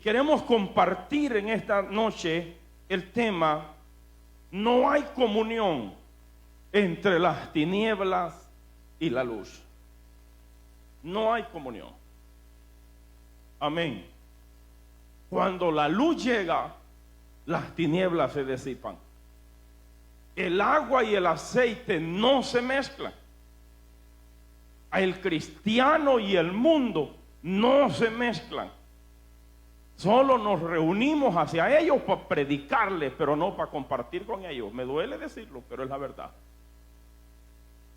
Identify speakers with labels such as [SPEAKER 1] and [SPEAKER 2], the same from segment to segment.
[SPEAKER 1] queremos compartir en esta noche el tema: no hay comunión entre las tinieblas y la luz. No hay comunión. Amén. Cuando la luz llega, las tinieblas se disipan. El agua y el aceite no se mezclan. El cristiano y el mundo no se mezclan. Solo nos reunimos hacia ellos para predicarles, pero no para compartir con ellos. Me duele decirlo, pero es la verdad.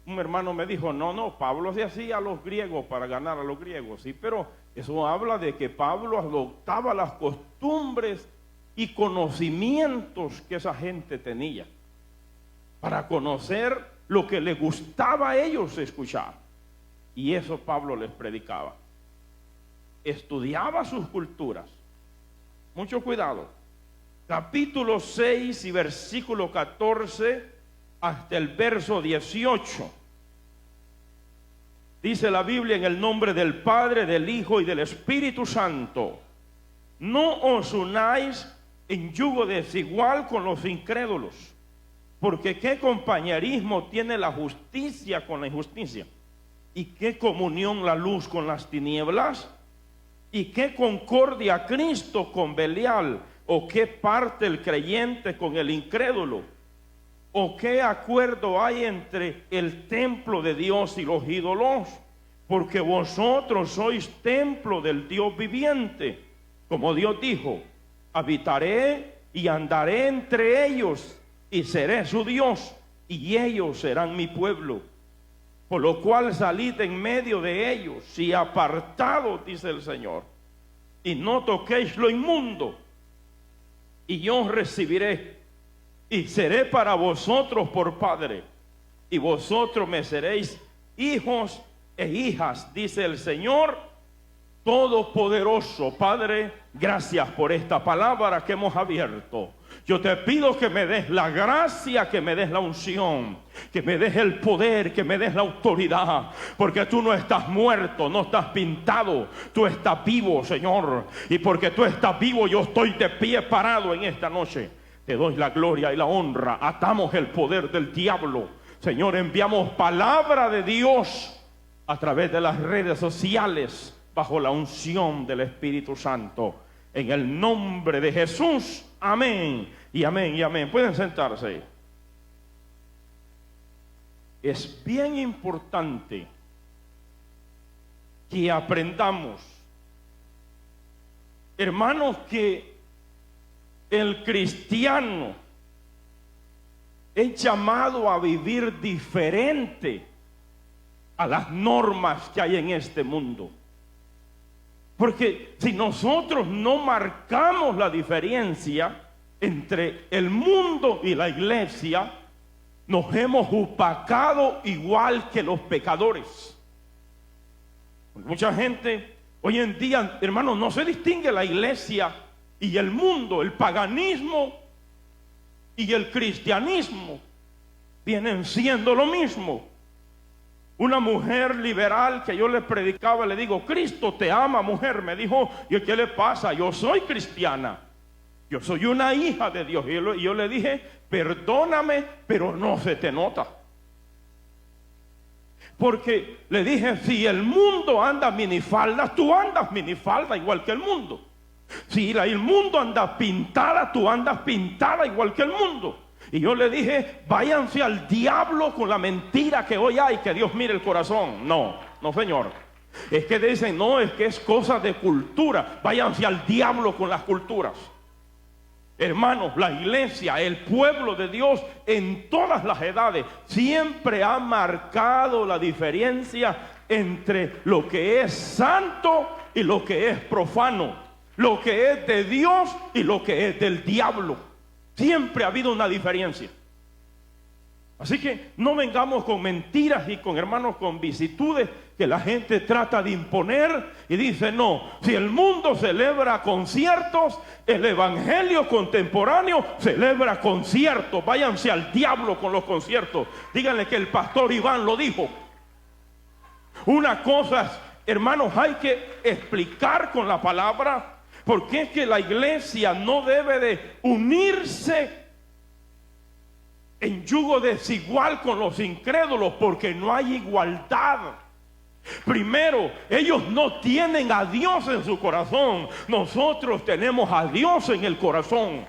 [SPEAKER 1] Un hermano me dijo: no, Pablo se hacía a los griegos para ganar a los griegos. Sí, pero eso habla de que Pablo adoptaba las costumbres y conocimientos que esa gente tenía, para conocer lo que les gustaba a ellos escuchar. Y eso Pablo les predicaba. Estudiaba sus culturas. Mucho cuidado. Capítulo 6 y versículo 14 hasta el verso 18. Dice la Biblia: en el nombre del Padre, del Hijo y del Espíritu Santo, no os unáis en yugo desigual con los incrédulos, porque qué compañerismo tiene la justicia con la injusticia, y qué comunión la luz con las tinieblas, y qué concordia Cristo con Belial, o qué parte el creyente con el incrédulo, o qué acuerdo hay entre el templo de Dios y los ídolos, porque vosotros sois templo del Dios viviente. Como Dios dijo: habitaré y andaré entre ellos, y seré su Dios, y ellos serán mi pueblo. Por lo cual salid en medio de ellos y apartados, dice el Señor, y no toquéis lo inmundo, y yo os recibiré, y seré para vosotros por padre, y vosotros me seréis hijos e hijas, dice el Señor Todopoderoso. Padre, gracias por esta palabra que hemos abierto. Yo te pido que me des la gracia, que me des la unción, que me des el poder, que me des la autoridad, porque tú no estás muerto, no estás pintado, tú estás vivo, Señor, y porque tú estás vivo, yo estoy de pie parado en esta noche. Te doy la gloria y la honra. Atamos el poder del diablo, Señor. Enviamos palabra de Dios a través de las redes sociales, bajo la unción del Espíritu Santo, en el nombre de Jesús. Amén y amén y amén. Pueden sentarse. Es bien importante que aprendamos, hermanos, que el cristiano es llamado a vivir diferente a las normas que hay en este mundo. Porque si nosotros no marcamos la diferencia entre el mundo y la iglesia, nos hemos opacado igual que los pecadores. Mucha gente hoy en día, hermanos, no se distingue la iglesia y el mundo. El paganismo y el cristianismo vienen siendo lo mismo. Una mujer liberal que yo le predicaba, le digo: Cristo te ama, mujer. Me dijo: ¿y qué le pasa? Yo soy cristiana, yo soy una hija de Dios. Y yo le dije: perdóname, pero no se te nota. Porque le dije: si el mundo anda minifalda, tú andas minifalda igual que el mundo. Si el mundo anda pintada, tú andas pintada igual que el mundo. Y yo le dije: váyanse al diablo con la mentira que hoy hay, que Dios mire el corazón. No, Señor. Es que dicen: no, es que es cosa de cultura. Váyanse al diablo con las culturas. Hermanos, la iglesia, el pueblo de Dios en todas las edades, siempre ha marcado la diferencia entre lo que es santo y lo que es profano, lo que es de Dios y lo que es del diablo. Siempre ha habido una diferencia. Así que no vengamos con mentiras y con, hermanos, con vicitudes que la gente trata de imponer y dice: no, si el mundo celebra conciertos, el evangelio contemporáneo celebra conciertos. Váyanse al diablo con los conciertos. Díganle que el pastor Iván lo dijo. Una cosa, hermanos, hay que explicar con la palabra. ¿Por qué es que la iglesia no debe de unirse en yugo desigual con los incrédulos? Porque no hay igualdad. Primero, ellos no tienen a Dios en su corazón. Nosotros tenemos a Dios en el corazón.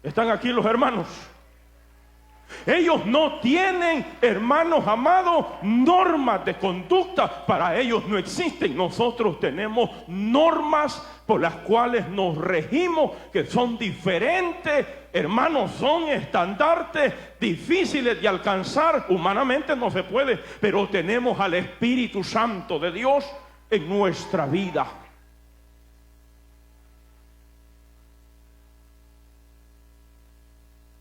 [SPEAKER 1] ¿Están aquí los hermanos? Ellos no tienen, hermanos amados, normas de conducta. Para ellos no existen. Nosotros tenemos normas por las cuales nos regimos, que son diferentes. Hermanos, son estandartes difíciles de alcanzar. Humanamente no se puede, pero tenemos al Espíritu Santo de Dios en nuestra vida.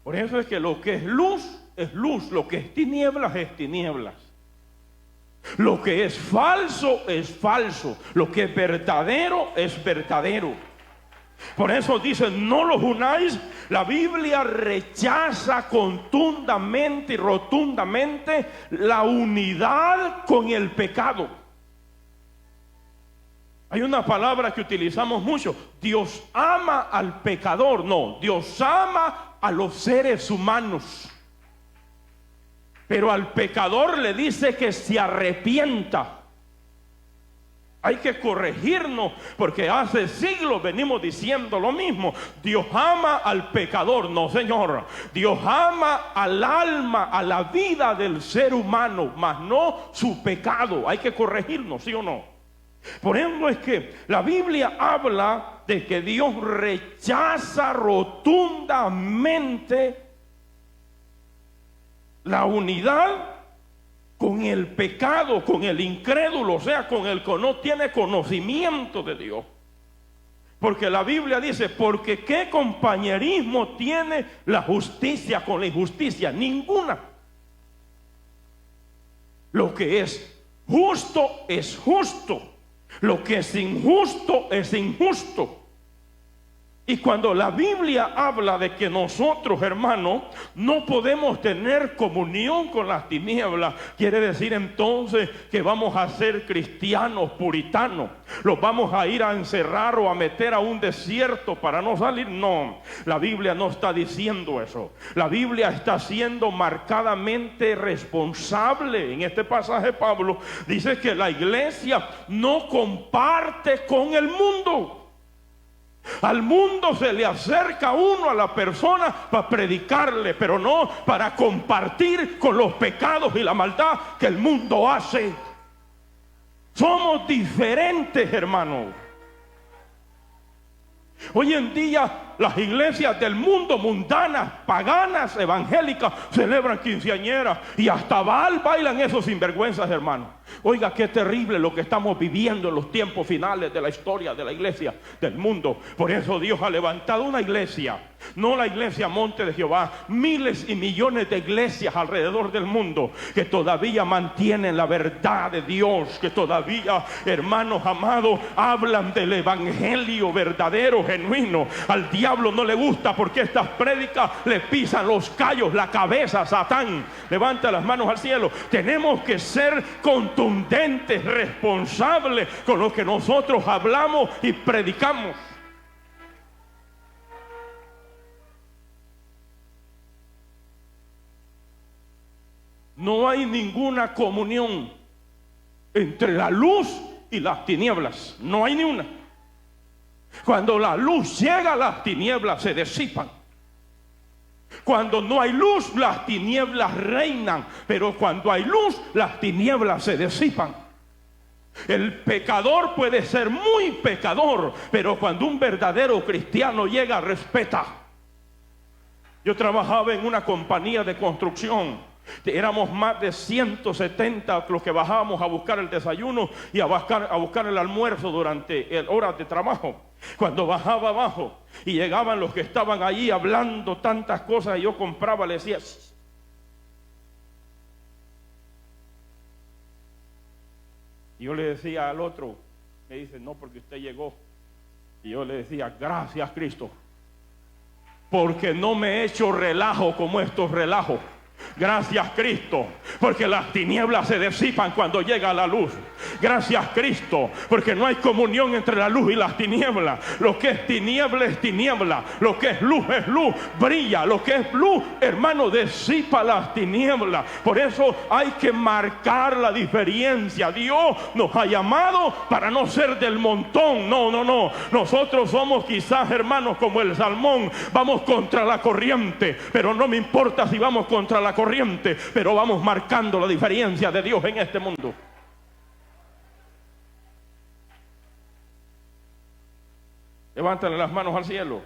[SPEAKER 1] Por eso es que lo que es luz, lo que es tinieblas, lo que es falso, lo que es verdadero. Por eso dice, no los unáis. La Biblia rechaza contundamente y rotundamente la unidad con el pecado. Hay una palabra que utilizamos mucho: Dios ama al pecador. No, Dios ama a los seres humanos, pero al pecador le dice que se arrepienta. Hay que corregirnos, porque hace siglos venimos diciendo lo mismo. Dios ama al pecador. No, señor. Dios ama al alma, a la vida del ser humano, mas no su pecado. Hay que corregirnos, ¿sí o no? Por eso es que la Biblia habla de que Dios rechaza rotundamente la unidad con el pecado, con el incrédulo, o sea, con el que no tiene conocimiento de Dios. Porque la Biblia dice, porque ¿qué compañerismo tiene la justicia con la injusticia? Ninguna. Lo que es justo es justo. Lo que es injusto es injusto. Y cuando la Biblia habla de que nosotros, hermanos, no podemos tener comunión con las tinieblas, quiere decir entonces que vamos a ser cristianos puritanos, los vamos a ir a encerrar o a meter a un desierto para no salir. No, la Biblia no está diciendo eso. La Biblia está siendo marcadamente responsable. En este pasaje Pablo dice que la iglesia no comparte con el mundo. Al mundo se le acerca uno a la persona para predicarle, pero no para compartir con los pecados y la maldad que el mundo hace. Somos diferentes, hermanos. Hoy en día las iglesias del mundo, mundanas, paganas, evangélicas, celebran quinceañeras y hasta Baal bailan esos sinvergüenzas, hermano. Oiga, qué terrible lo que estamos viviendo en los tiempos finales de la historia de la iglesia del mundo. Por eso Dios ha levantado una iglesia, no la iglesia Monte de Jehová, miles y millones de iglesias alrededor del mundo que todavía mantienen la verdad de Dios, que todavía, hermanos amados, hablan del evangelio verdadero, genuino. Al diablo no le gusta, porque estas prédicas le pisan los callos, la cabeza a Satán. Levanta las manos al cielo. Tenemos que ser contundentes, responsables con lo que nosotros hablamos y predicamos. No hay ninguna comunión entre la luz y las tinieblas. No hay ni una. Cuando la luz llega, las tinieblas se disipan. Cuando no hay luz, las tinieblas reinan. Pero cuando hay luz, las tinieblas se disipan. El pecador puede ser muy pecador, pero cuando un verdadero cristiano llega, respeta. Yo trabajaba en una compañía de construcción. Éramos más de 170 los que bajábamos a buscar el desayuno y a buscar el almuerzo durante horas de trabajo. Cuando bajaba abajo y llegaban los que estaban allí hablando tantas cosas, y yo compraba, le decía, y yo le decía al otro, me dice, no, porque usted llegó. Y yo le decía, gracias Cristo, porque no me he hecho relajo como estos relajos. Gracias, Cristo, porque las tinieblas se disipan cuando llega la luz. Gracias, Cristo, porque no hay comunión entre la luz y las tinieblas. Lo que es tiniebla es tiniebla, lo que es luz, brilla. Lo que es luz, hermano, disipa las tinieblas. Por eso hay que marcar la diferencia. Dios nos ha llamado para no ser del montón. No. Nosotros somos quizás, hermanos, como el salmón. Vamos contra la corriente, pero no me importa si vamos contra la corriente, pero vamos marcando la diferencia de Dios en este mundo. Levántale las manos al cielo.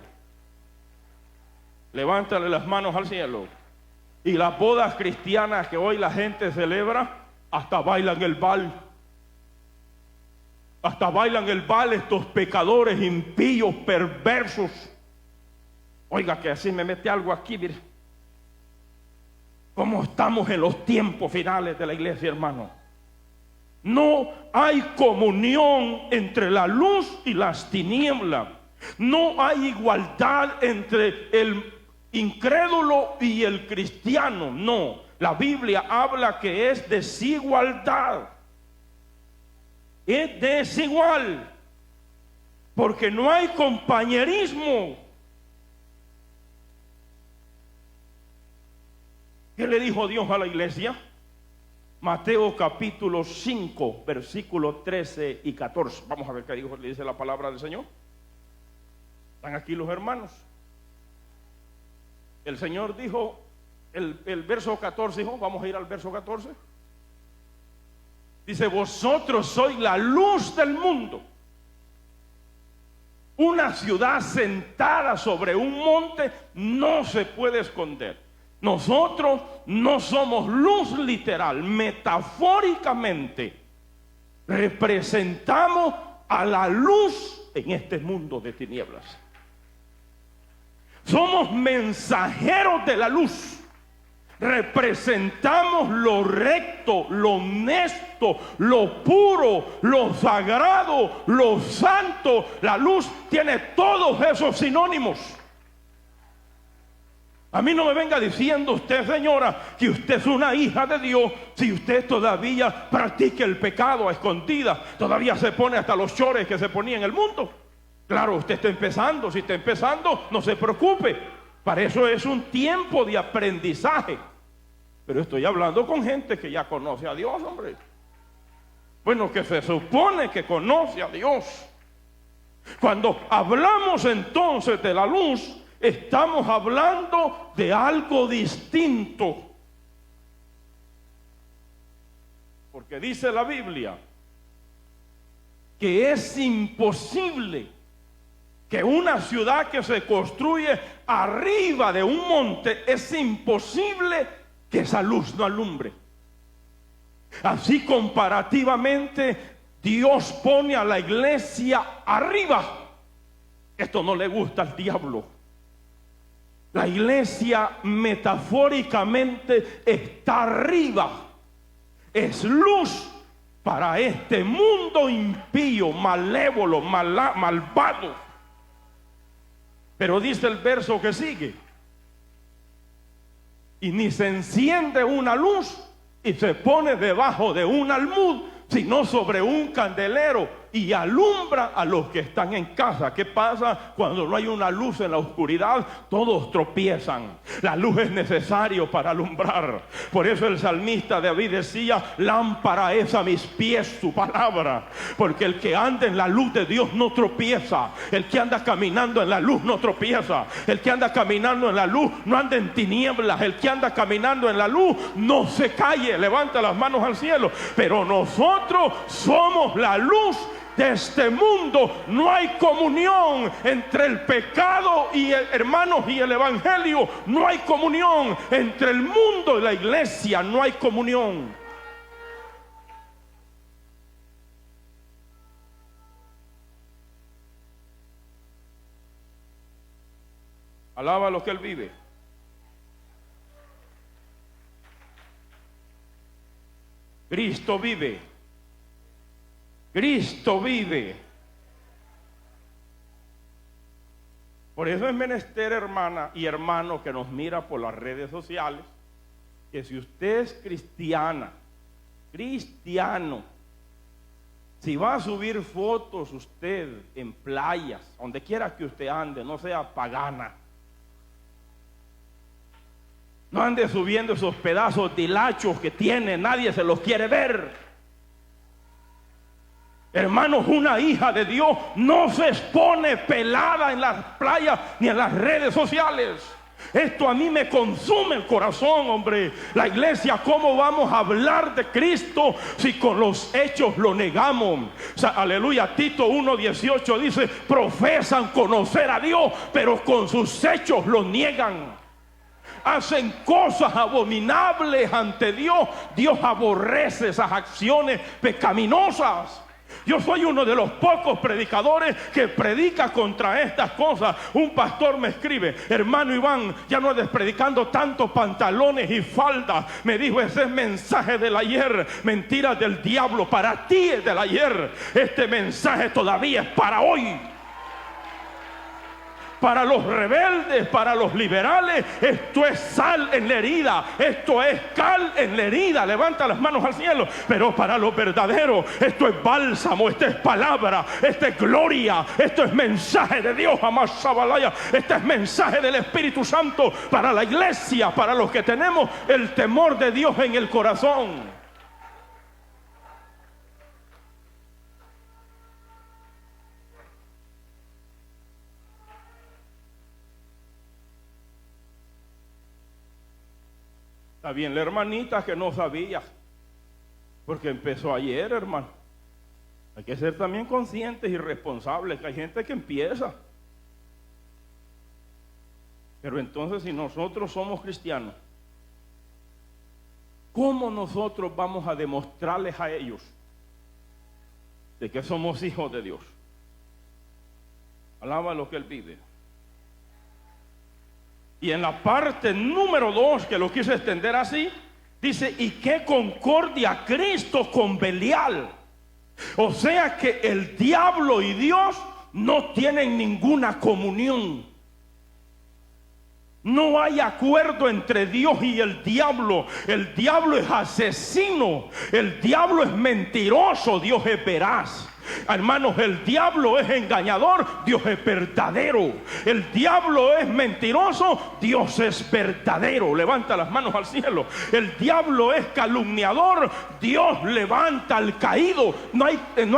[SPEAKER 1] Levántale las manos al cielo. Y las bodas cristianas que hoy la gente celebra, hasta bailan el bal. Hasta bailan el bal estos pecadores, impíos, perversos. Oiga, que así me mete algo aquí, mire. ¿Cómo estamos en los tiempos finales de la iglesia, hermano? No hay comunión entre la luz y las tinieblas. No hay igualdad entre el incrédulo y el cristiano. No, la Biblia habla que es desigualdad. Es desigual, porque no hay compañerismo. ¿Qué le dijo Dios a la iglesia? Mateo capítulo 5, versículos 13 y 14. Vamos a ver qué dijo, le dice la palabra del Señor. ¿Están aquí los hermanos? El Señor dijo, el verso 14 dijo, vamos a ir al verso 14. Dice, vosotros sois la luz del mundo. Una ciudad sentada sobre un monte no se puede esconder. Nosotros no somos luz literal, metafóricamente representamos a la luz en este mundo de tinieblas. Somos mensajeros de la luz. Representamos lo recto, lo honesto, lo puro, lo sagrado, lo santo. La luz tiene todos esos sinónimos. A mí no me venga diciendo usted, señora, que usted es una hija de Dios si usted todavía practica el pecado a escondidas, todavía se pone hasta los chores que se ponía en el mundo. Claro, usted está empezando. Si está empezando, no se preocupe. Para eso es un tiempo de aprendizaje. Pero estoy hablando con gente que ya conoce a Dios, hombre. Bueno, que se supone que conoce a Dios. Cuando hablamos entonces de la luz, estamos hablando de algo distinto. Porque dice la Biblia que es imposible que una ciudad que se construye arriba de un monte, es imposible que esa luz no alumbre. Así comparativamente, Dios pone a la iglesia arriba. Esto no le gusta al diablo. La iglesia metafóricamente está arriba. Es luz para este mundo impío, malévolo, malvado. Pero dice el verso que sigue: y ni se enciende una luz y se pone debajo de un almud, sino sobre un candelero, y alumbra a los que están en casa. ¿Qué pasa cuando no hay una luz en la oscuridad? Todos tropiezan. La luz es necesario para alumbrar. Por eso el salmista David decía: lámpara es a mis pies tu palabra. Porque el que anda en la luz de Dios no tropieza. El que anda caminando en la luz no tropieza. El que anda caminando en la luz no anda en tinieblas. El que anda caminando en la luz no se calle. Levanta las manos al cielo. Pero nosotros somos la luz de este mundo. No hay comunión entre el pecado y hermanos, y el evangelio. No hay comunión entre el mundo y la iglesia. No hay comunión. Alaba lo que Él vive. Cristo vive. Cristo vive. Por eso es menester, hermana y hermano, que nos mira por las redes sociales, que si usted es cristiano, si va a subir fotos usted en playas, donde quiera que usted ande, no sea pagana. No ande subiendo esos pedazos de hilachos que tiene, nadie se los quiere ver. Hermanos, una hija de Dios no se expone pelada en las playas ni en las redes sociales. Esto a mí me consume el corazón, hombre. La iglesia, ¿cómo vamos a hablar de Cristo si con los hechos lo negamos? O sea, aleluya, Tito 1:18 dice, profesan conocer a Dios, pero con sus hechos lo niegan. Hacen cosas abominables ante Dios. Dios aborrece esas acciones pecaminosas. Yo soy uno de los pocos predicadores que predica contra estas cosas. Un pastor me escribe: hermano Iván, ya no andes predicando tantos pantalones y faldas. Me dijo, ese es mensaje del ayer, mentiras del diablo. Para ti es del ayer, este mensaje todavía es para hoy. Para los rebeldes, para los liberales, esto es sal en la herida, esto es cal en la herida. Levanta las manos al cielo. Pero para los verdaderos, esto es bálsamo, esto es palabra, esto es gloria, esto es mensaje de Dios. Jamás Shabalaya. Este es mensaje del Espíritu Santo para la iglesia, para los que tenemos el temor de Dios en el corazón. Está bien la hermanita que no sabía, porque empezó ayer, hermano. Hay que ser también conscientes y responsables, que hay gente que empieza. Pero entonces, si nosotros somos cristianos, ¿cómo nosotros vamos a demostrarles a ellos de que somos hijos de Dios? Alaba lo que Él vive. Y en la parte número 2, que lo quise extender así, dice, ¿y qué concordia Cristo con Belial? O sea que el diablo y Dios no tienen ninguna comunión. No hay acuerdo entre Dios y el diablo. El diablo es asesino, el diablo es mentiroso, Dios es veraz. Hermanos, el diablo es engañador, Dios es verdadero. El diablo es mentiroso, Dios es verdadero. Levanta las manos al cielo. El diablo es calumniador, Dios levanta al caído. No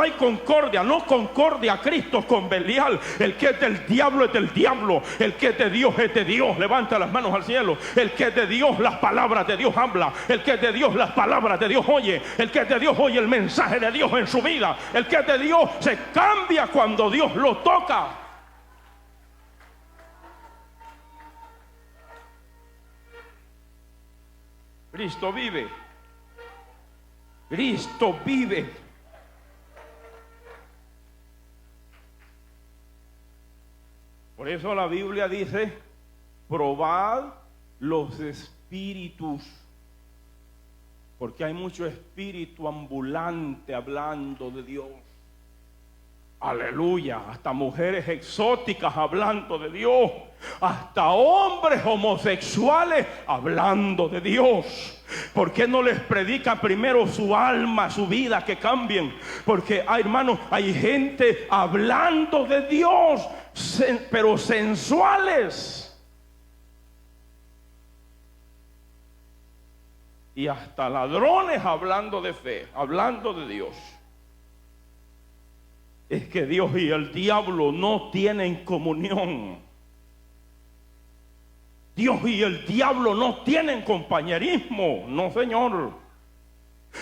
[SPEAKER 1] hay concordia, no concordia Cristo con Belial. El que es del diablo es del diablo, el que es de Dios es de Dios. Levanta las manos al cielo. El que es de Dios, las palabras de Dios habla. El que es de Dios, las palabras de Dios oye. El que es de Dios oye el mensaje de Dios en su vida. El que es de Dios se cambia cuando Dios lo toca. Cristo vive. Cristo vive. Por eso la Biblia dice, probad los espíritus. Porque hay mucho espíritu ambulante hablando de Dios. Aleluya, hasta mujeres exóticas hablando de Dios, hasta hombres homosexuales hablando de Dios. ¿Por qué no les predica primero su alma, su vida, que cambien? Porque, hermanos, hay gente hablando de Dios, pero sensuales. Y hasta ladrones hablando de fe, hablando de Dios. Es que Dios y el diablo no tienen comunión. Dios y el diablo no tienen compañerismo. No, señor.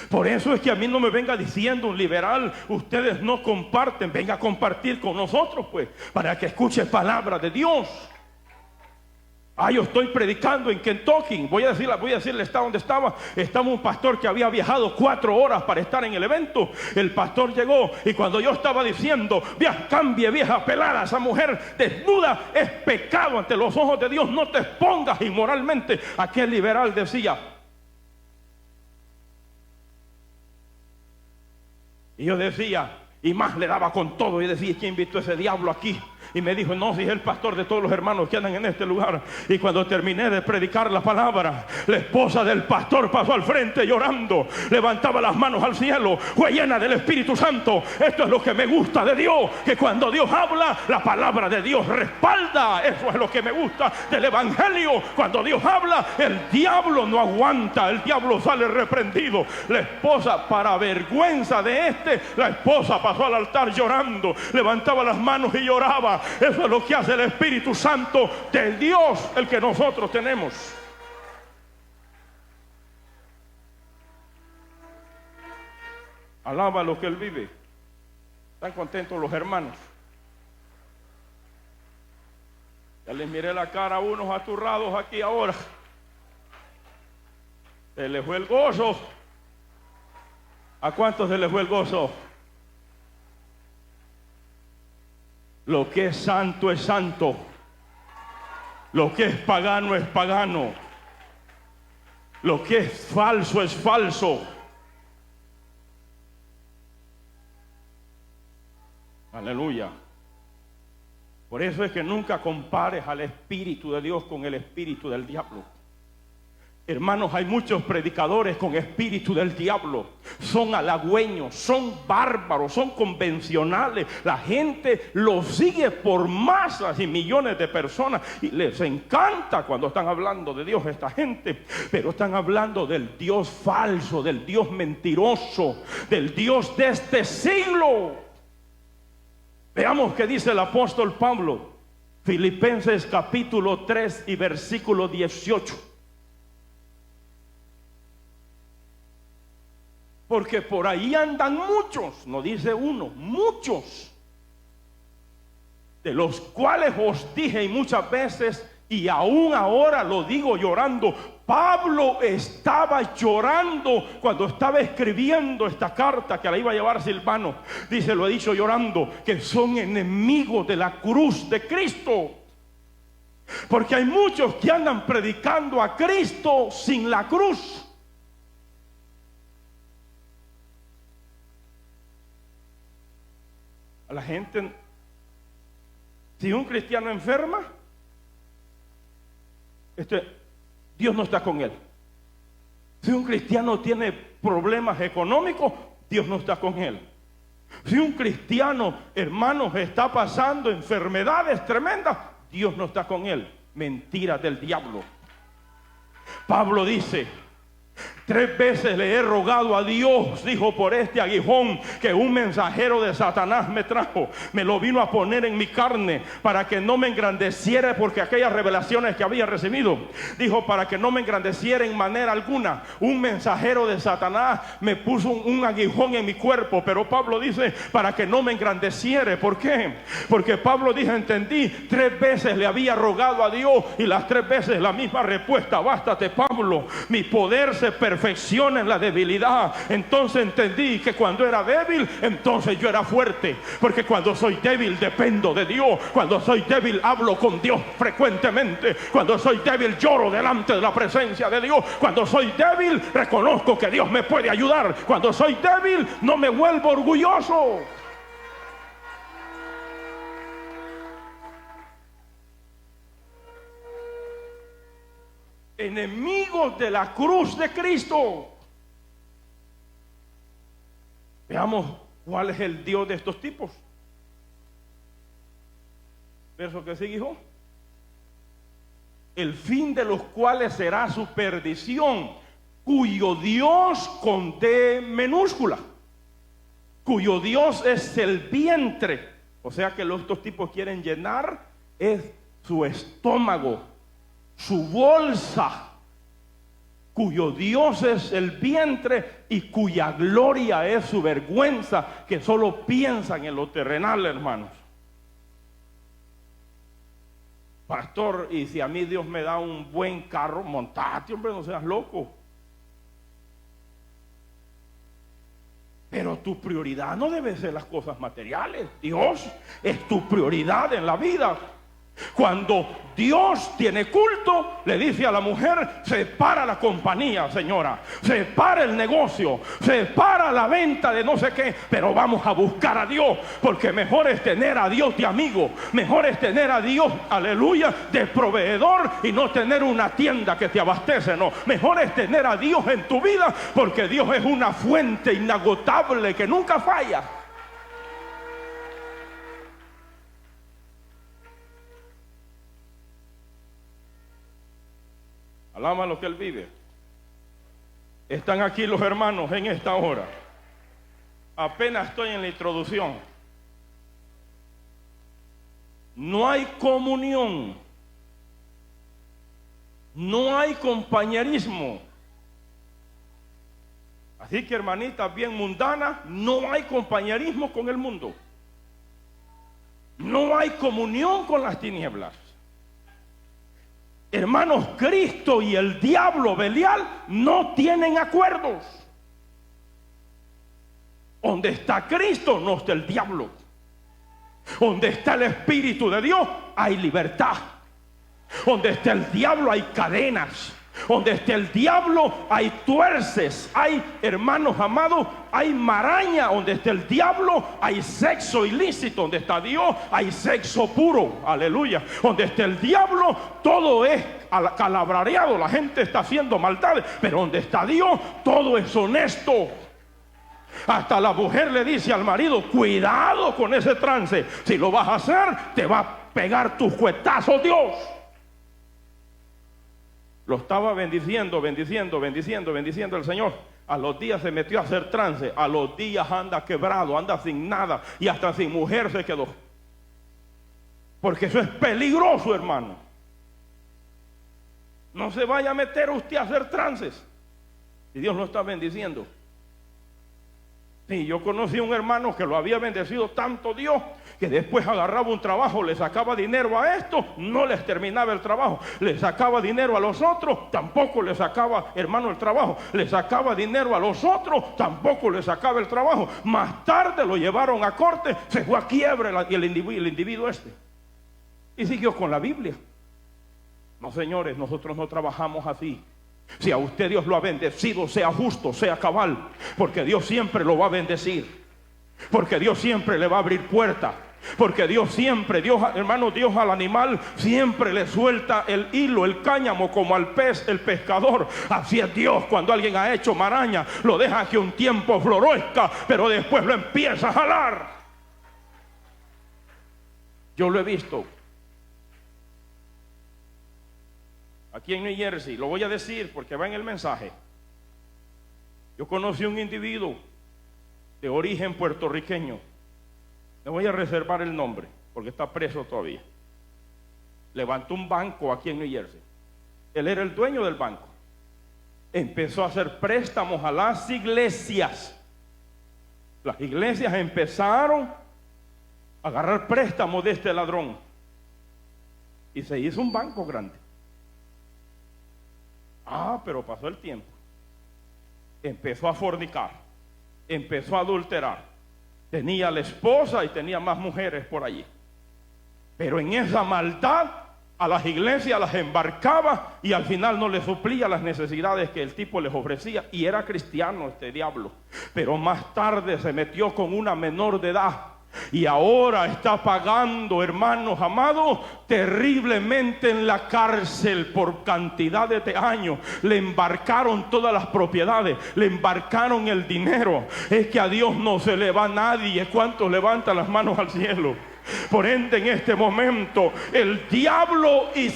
[SPEAKER 1] Por eso es que a mí no me venga diciendo un liberal, ustedes no comparten. Venga a compartir con nosotros, pues, para que escuche palabra de Dios. Yo estoy predicando en Kentucky. Voy a decirle está donde estaba. Estaba un pastor que había viajado 4 horas para estar en el evento. El pastor llegó y cuando yo estaba diciendo, cambie vieja pelada, esa mujer desnuda es pecado ante los ojos de Dios, no te expongas inmoralmente. Aquel liberal decía, y yo decía, y más le daba con todo, y decía, ¿quién invitó a ese diablo aquí? Y me dijo: no, si es el pastor de todos los hermanos que andan en este lugar. Y cuando terminé de predicar la palabra, la esposa del pastor pasó al frente llorando, levantaba las manos al cielo, fue llena del Espíritu Santo. Esto es lo que me gusta de Dios, que cuando Dios habla, la palabra de Dios respalda. Eso es lo que me gusta del Evangelio. Cuando Dios habla, el diablo no aguanta, el diablo sale reprendido. La esposa, para vergüenza de la esposa pasó al altar llorando, levantaba las manos y lloraba. Eso es lo que hace el Espíritu Santo de Dios, el que nosotros tenemos. Alaba lo que Él vive. Están contentos los hermanos. Ya les miré la cara a unos aturrados aquí ahora. Se les fue el gozo. ¿A cuántos se les fue el gozo? Lo que es santo es santo. Lo que es pagano es pagano. Lo que es falso es falso. Aleluya. Por eso es que nunca compares al Espíritu de Dios con el espíritu del diablo. Hermanos, hay muchos predicadores con espíritu del diablo. Son halagüeños, son bárbaros, son convencionales. La gente los sigue por masas y millones de personas. Y les encanta cuando están hablando de Dios esta gente. Pero están hablando del Dios falso, del Dios mentiroso, del Dios de este siglo. Veamos qué dice el apóstol Pablo. Filipenses capítulo 3 y versículo 18. Porque por ahí andan muchos, no dice uno, muchos, de los cuales os dije y muchas veces, y aún ahora lo digo llorando. Pablo estaba llorando cuando estaba escribiendo esta carta que la iba a llevar Silvano. Dice, lo he dicho llorando, que son enemigos de la cruz de Cristo. Porque hay muchos que andan predicando a Cristo sin la cruz. La gente, si un cristiano enferma, Dios no está con él. Si un cristiano tiene problemas económicos, Dios no está con él. Si un cristiano, hermanos, está pasando enfermedades tremendas, Dios no está con él. Mentira del diablo. Pablo dice: 3 veces le he rogado a Dios, dijo, por este aguijón que un mensajero de Satanás me trajo. Me lo vino a poner en mi carne para que no me engrandeciera, porque aquellas revelaciones que había recibido, dijo, para que no me engrandeciera en manera alguna. Un mensajero de Satanás me puso un aguijón en mi cuerpo. Pero Pablo dice, para que no me engrandeciere. ¿Por qué? Porque Pablo dijo, entendí, 3 veces le había rogado a Dios, y las 3 veces la misma respuesta: bástate, Pablo, mi poder se perfecciona en la debilidad. Entonces entendí que cuando era débil, entonces yo era fuerte. Porque cuando soy débil dependo de Dios. Cuando soy débil hablo con Dios frecuentemente. Cuando soy débil lloro delante de la presencia de Dios. Cuando soy débil reconozco que Dios me puede ayudar. Cuando soy débil no me vuelvo orgulloso. Enemigos de la cruz de Cristo. Veamos cuál es el Dios de estos tipos. Verso que sigue, hijo. El fin de los cuales será su perdición, cuyo Dios con D minúscula, cuyo Dios es el vientre. O sea que estos tipos quieren llenar es su estómago, su bolsa, cuyo Dios es el vientre y cuya gloria es su vergüenza, que solo piensan en lo terrenal, hermanos. Pastor, y si a mí Dios me da un buen carro, montate, hombre, no seas loco. Pero tu prioridad no debe ser las cosas materiales. Dios es tu prioridad en la vida. Cuando Dios tiene culto, le dice a la mujer: separa la compañía, señora, separa el negocio, separa la venta de no sé qué, pero vamos a buscar a Dios, porque mejor es tener a Dios de amigo, mejor es tener a Dios, aleluya, de proveedor, y no tener una tienda que te abastece. No, mejor es tener a Dios en tu vida, porque Dios es una fuente inagotable que nunca falla. Alaba lo que Él vive. Están aquí los hermanos en esta hora. Apenas estoy en la introducción. No hay comunión, no hay compañerismo. Así que, hermanitas bien mundanas, no hay compañerismo con el mundo. No hay comunión con las tinieblas. Hermanos, Cristo y el diablo Belial no tienen acuerdos. Donde está Cristo no está el diablo. Donde está el Espíritu de Dios hay libertad. Donde está el diablo hay cadenas. Donde está el diablo hay tuerces, hay, hermanos amados, hay maraña. Donde está el diablo hay sexo ilícito. Donde está Dios hay sexo puro, aleluya. Donde está el diablo todo es calabreado, la gente está haciendo maldades. Pero donde está Dios todo es honesto. Hasta la mujer le dice al marido: cuidado con ese trance, si lo vas a hacer te va a pegar tus cuetazos Dios. Lo estaba bendiciendo el Señor. A los días se metió a hacer trance. A los días anda quebrado, anda sin nada, y hasta sin mujer se quedó. Porque eso es peligroso, hermano. No se vaya a meter usted a hacer trances y Dios lo está bendiciendo. Sí, yo conocí a un hermano que lo había bendecido tanto Dios, que después agarraba un trabajo, le sacaba dinero a esto, no les terminaba el trabajo, le sacaba dinero a los otros, tampoco le sacaba, hermano, el trabajo, le sacaba dinero a los otros, tampoco le sacaba el trabajo. Más tarde lo llevaron a corte, se fue a quiebre el individuo este, y siguió con la Biblia. No, señores, nosotros no trabajamos así. Si a usted Dios lo ha bendecido, sea justo, sea cabal, porque Dios siempre lo va a bendecir, porque Dios siempre le va a abrir puertas, porque Dios siempre, Dios, hermano, Dios al animal siempre le suelta el hilo, el cáñamo, como al pez, el pescador. Así es Dios. Cuando alguien ha hecho maraña, lo deja que un tiempo florezca, pero después lo empieza a jalar. Yo lo he visto aquí en New Jersey, lo voy a decir porque va en el mensaje. Yo conocí un individuo de origen puertorriqueño. Le voy a reservar el nombre porque está preso todavía. Levantó un banco aquí en New Jersey. Él era el dueño del banco. Empezó a hacer préstamos a las iglesias. Las iglesias empezaron a agarrar préstamos de este ladrón. Y se hizo un banco grande. Pero pasó el tiempo. Empezó a fornicar, empezó a adulterar. Tenía la esposa y tenía más mujeres por allí. Pero en esa maldad a las iglesias las embarcaba y al final no les suplía las necesidades que el tipo les ofrecía. Y era cristiano este diablo. Pero más tarde se metió con una menor de edad. Y ahora está pagando, hermanos amados, terriblemente en la cárcel por cantidad de años. Le embarcaron todas las propiedades, le embarcaron el dinero. Es que a Dios no se le va a nadie. ¿Cuántos levantan las manos al cielo? Por ende, en este momento el diablo y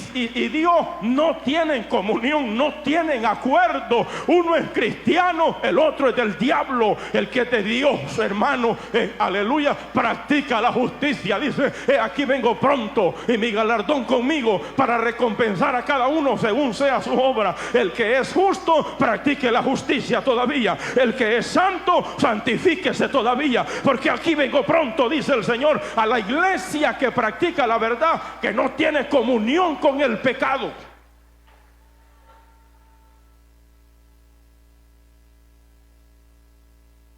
[SPEAKER 1] Dios no tienen comunión, no tienen acuerdo. Uno es cristiano, el otro es del diablo. El que es de Dios, hermano, aleluya, practica la justicia. Dice: aquí vengo pronto y mi galardón conmigo para recompensar a cada uno según sea su obra. El que es justo, practique la justicia todavía. El que es santo, santifíquese todavía, porque aquí vengo pronto, dice el Señor, a la iglesia que practica la verdad, que no tiene comunión con el pecado.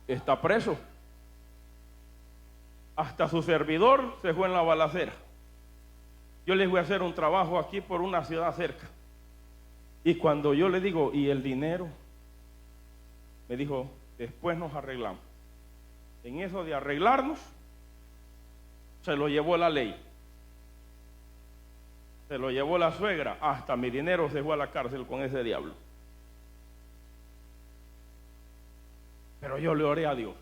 [SPEAKER 1] Está preso. Hasta su servidor se fue en la balacera. yo les voy a hacer un trabajo aquí por una ciudad cerca. Y cuando yo le digo, ¿y el dinero? Me dijo, después nos arreglamos. En eso de arreglarnos, se lo llevó la ley. Se lo llevó la suegra. Hasta mi dinero se fue a la cárcel con ese diablo. Pero yo le oré a Dios.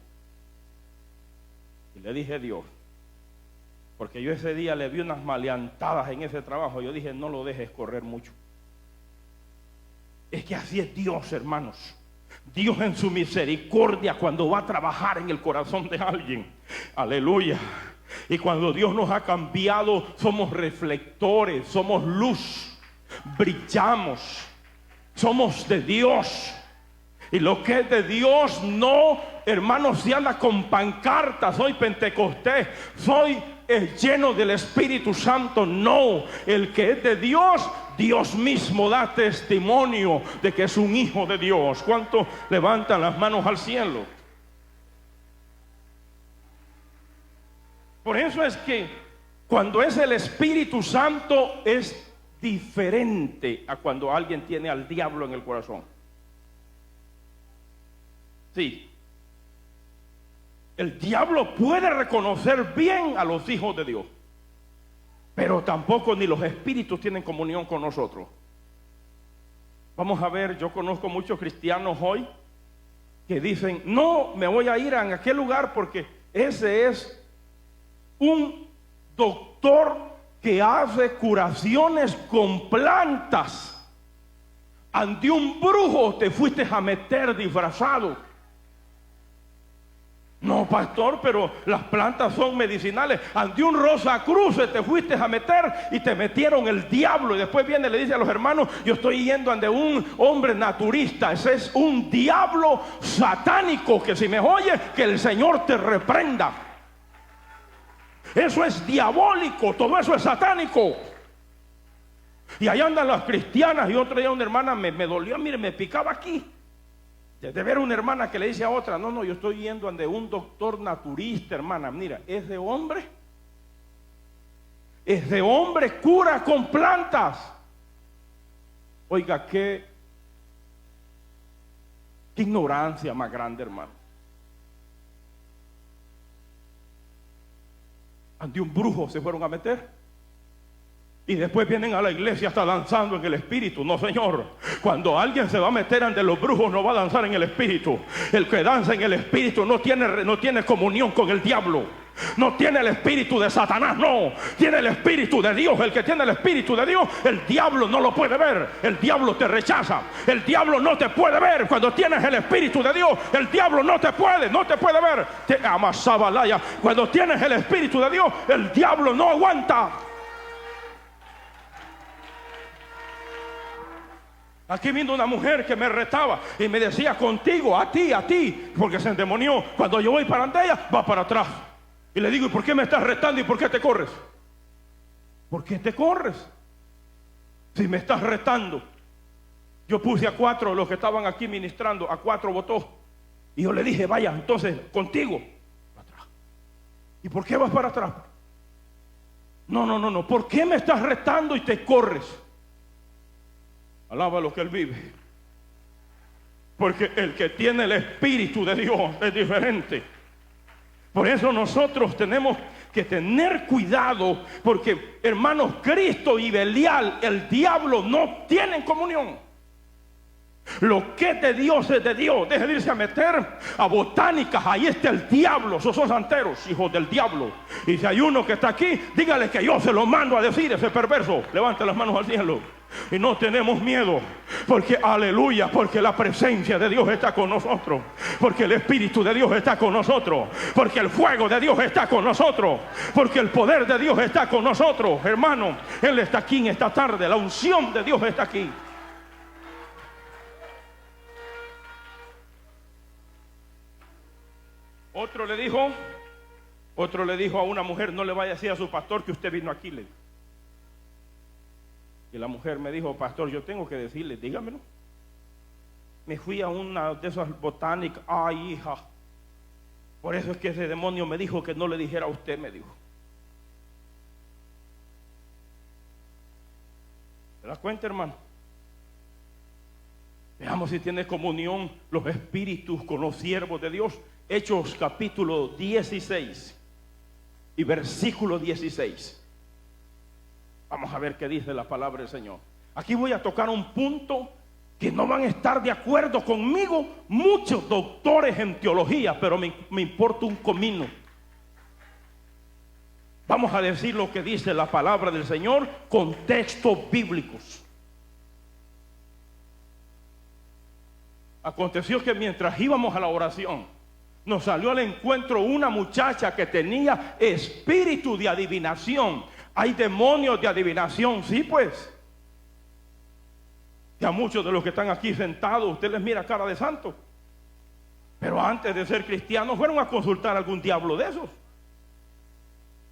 [SPEAKER 1] Y le dije, Dios, porque yo ese día le vi unas maleantadas en ese trabajo. Yo dije, no lo dejes correr mucho. Es que así es Dios, hermanos. Dios en su misericordia, cuando va a trabajar en el corazón de alguien, aleluya. Y cuando Dios nos ha cambiado, somos reflectores, somos luz, brillamos, somos de Dios. Y lo que es de Dios no, hermanos, se anda con pancartas, soy pentecostés, soy lleno del Espíritu Santo. No, el que es de Dios, Dios mismo da testimonio de que es un hijo de Dios. ¿Cuántos levantan las manos al cielo? Por eso es que cuando es el Espíritu Santo es diferente a cuando alguien tiene al diablo en el corazón. Sí, el diablo puede reconocer bien a los hijos de Dios, pero tampoco ni los espíritus tienen comunión con nosotros. Vamos a ver, yo conozco muchos cristianos hoy que dicen, no, me voy a ir a aquel lugar porque ese es un doctor que hace curaciones con plantas. Ante un brujo te fuiste a meter disfrazado. No, pastor, pero las plantas son medicinales. Ante un Rosacruces te fuiste a meter y te metieron el diablo. Y después viene y le dice a los hermanos, yo estoy yendo ante un hombre naturista. Ese es un diablo satánico, que si me oye, que el Señor te reprenda. Eso es diabólico, todo eso es satánico. Y ahí andan las cristianas. Y otro día una hermana me dolió, mire, me picaba aquí. De ver una hermana que le dice a otra, no, yo estoy yendo ante un doctor naturista, hermana, mira, es de hombre, cura con plantas. Oiga, qué ignorancia más grande, hermano. Ante un brujo se fueron a meter. Y después vienen a la iglesia hasta danzando en el espíritu. No, señor. Cuando alguien se va a meter ante los brujos, no va a danzar en el espíritu. El que danza en el espíritu no tiene comunión con el diablo. No tiene el espíritu de Satanás, no. Tiene el espíritu de Dios. El que tiene el espíritu de Dios, el diablo no lo puede ver. El diablo te rechaza. El diablo no te puede ver. Cuando tienes el espíritu de Dios, el diablo no te puede ver. Te amasaba laya. Cuando tienes el espíritu de Dios, el diablo no aguanta. Aquí vino una mujer que me retaba y me decía, contigo, a ti, porque se endemonió. Cuando yo voy para ante ella, va para atrás. Y le digo, ¿y por qué me estás retando y por qué te corres? ¿Por qué te corres? Si me estás retando. Yo puse a 4 los que estaban aquí ministrando, a 4 votó. Y yo le dije, vaya, entonces, contigo. Para atrás. ¿Y por qué vas para atrás? No. ¿Por qué me estás retando y te corres? Alaba lo que Él vive. Porque el que tiene el Espíritu de Dios es diferente. Por eso nosotros tenemos que tener cuidado. Porque, hermanos, Cristo y Belial, el diablo, no tienen comunión. Lo que es de Dios es de Dios. Deje de irse a meter a botánicas. Ahí está el diablo. Esos son santeros, hijos del diablo. Y si hay uno que está aquí, dígale que yo se lo mando a decir, ese perverso. Levante las manos al cielo. Y no tenemos miedo, porque aleluya, porque la presencia de Dios está con nosotros, porque el Espíritu de Dios está con nosotros, porque el fuego de Dios está con nosotros, porque el poder de Dios está con nosotros. Hermano, Él está aquí en esta tarde. La unción de Dios está aquí. Otro le dijo a una mujer, no le vaya a decir a su pastor que usted vino aquí. Y la mujer me dijo, pastor, yo tengo que decirle, dígamelo. Me fui a una de esas botánicas. Ay, hija, por eso es que ese demonio me dijo que no le dijera a usted, me dijo. ¿Te das cuenta, hermano? Veamos si tiene comunión los espíritus con los siervos de Dios. Hechos capítulo 16 y versículo 16. Vamos a ver qué dice la palabra del Señor. Aquí voy a tocar un punto que no van a estar de acuerdo conmigo muchos doctores en teología, pero me importa un comino. Vamos a decir lo que dice la palabra del Señor con textos bíblicos. Aconteció que mientras íbamos a la oración, nos salió al encuentro una muchacha que tenía espíritu de adivinación. Hay demonios de adivinación, sí pues. Y a muchos de los que están aquí sentados, usted les mira cara de santo. Pero antes de ser cristianos fueron a consultar a algún diablo de esos.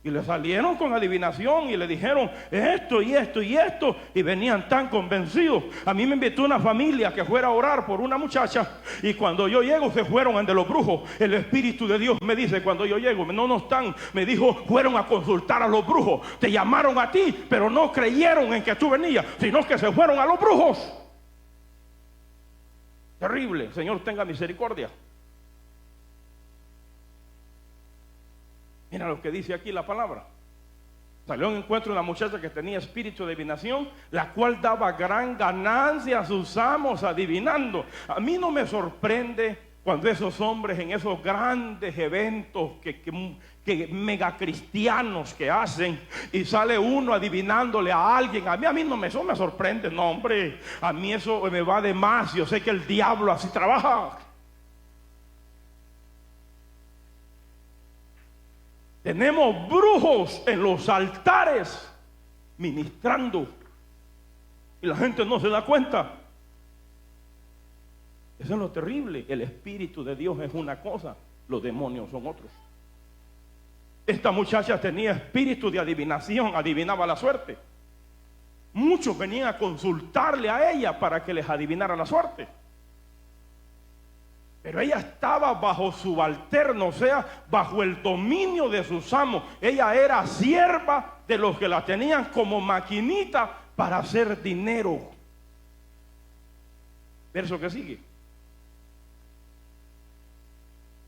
[SPEAKER 1] Y le salieron con adivinación y le dijeron esto y esto y esto. Y venían tan convencidos. A mí me invitó una familia que fuera a orar por una muchacha. Y cuando yo llego se fueron ante los brujos. El Espíritu de Dios me dice cuando yo llego, no están. Me dijo, fueron a consultar a los brujos. Te llamaron a ti, pero no creyeron en que tú venías, sino que se fueron a los brujos. Terrible. Señor, tenga misericordia. Mira lo que dice aquí la palabra. Salió en encuentro una muchacha que tenía espíritu de adivinación, la cual daba gran ganancia a sus amos adivinando. A mí no me sorprende cuando esos hombres en esos grandes eventos que megacristianos que hacen, y sale uno adivinándole a alguien. A mí no me, eso me sorprende, no hombre, a mí eso me va de más. Yo sé que el diablo así trabaja. Tenemos brujos en los altares ministrando y la gente no se da cuenta. Eso es lo terrible. El Espíritu de Dios es una cosa, los demonios son otros. Esta muchacha tenía espíritu de adivinación, adivinaba la suerte. Muchos venían a consultarle a ella para que les adivinara la suerte. Pero ella estaba bajo subalterno, o sea, bajo el dominio de sus amos. Ella era sierva de los que la tenían como maquinita para hacer dinero. Verso que sigue.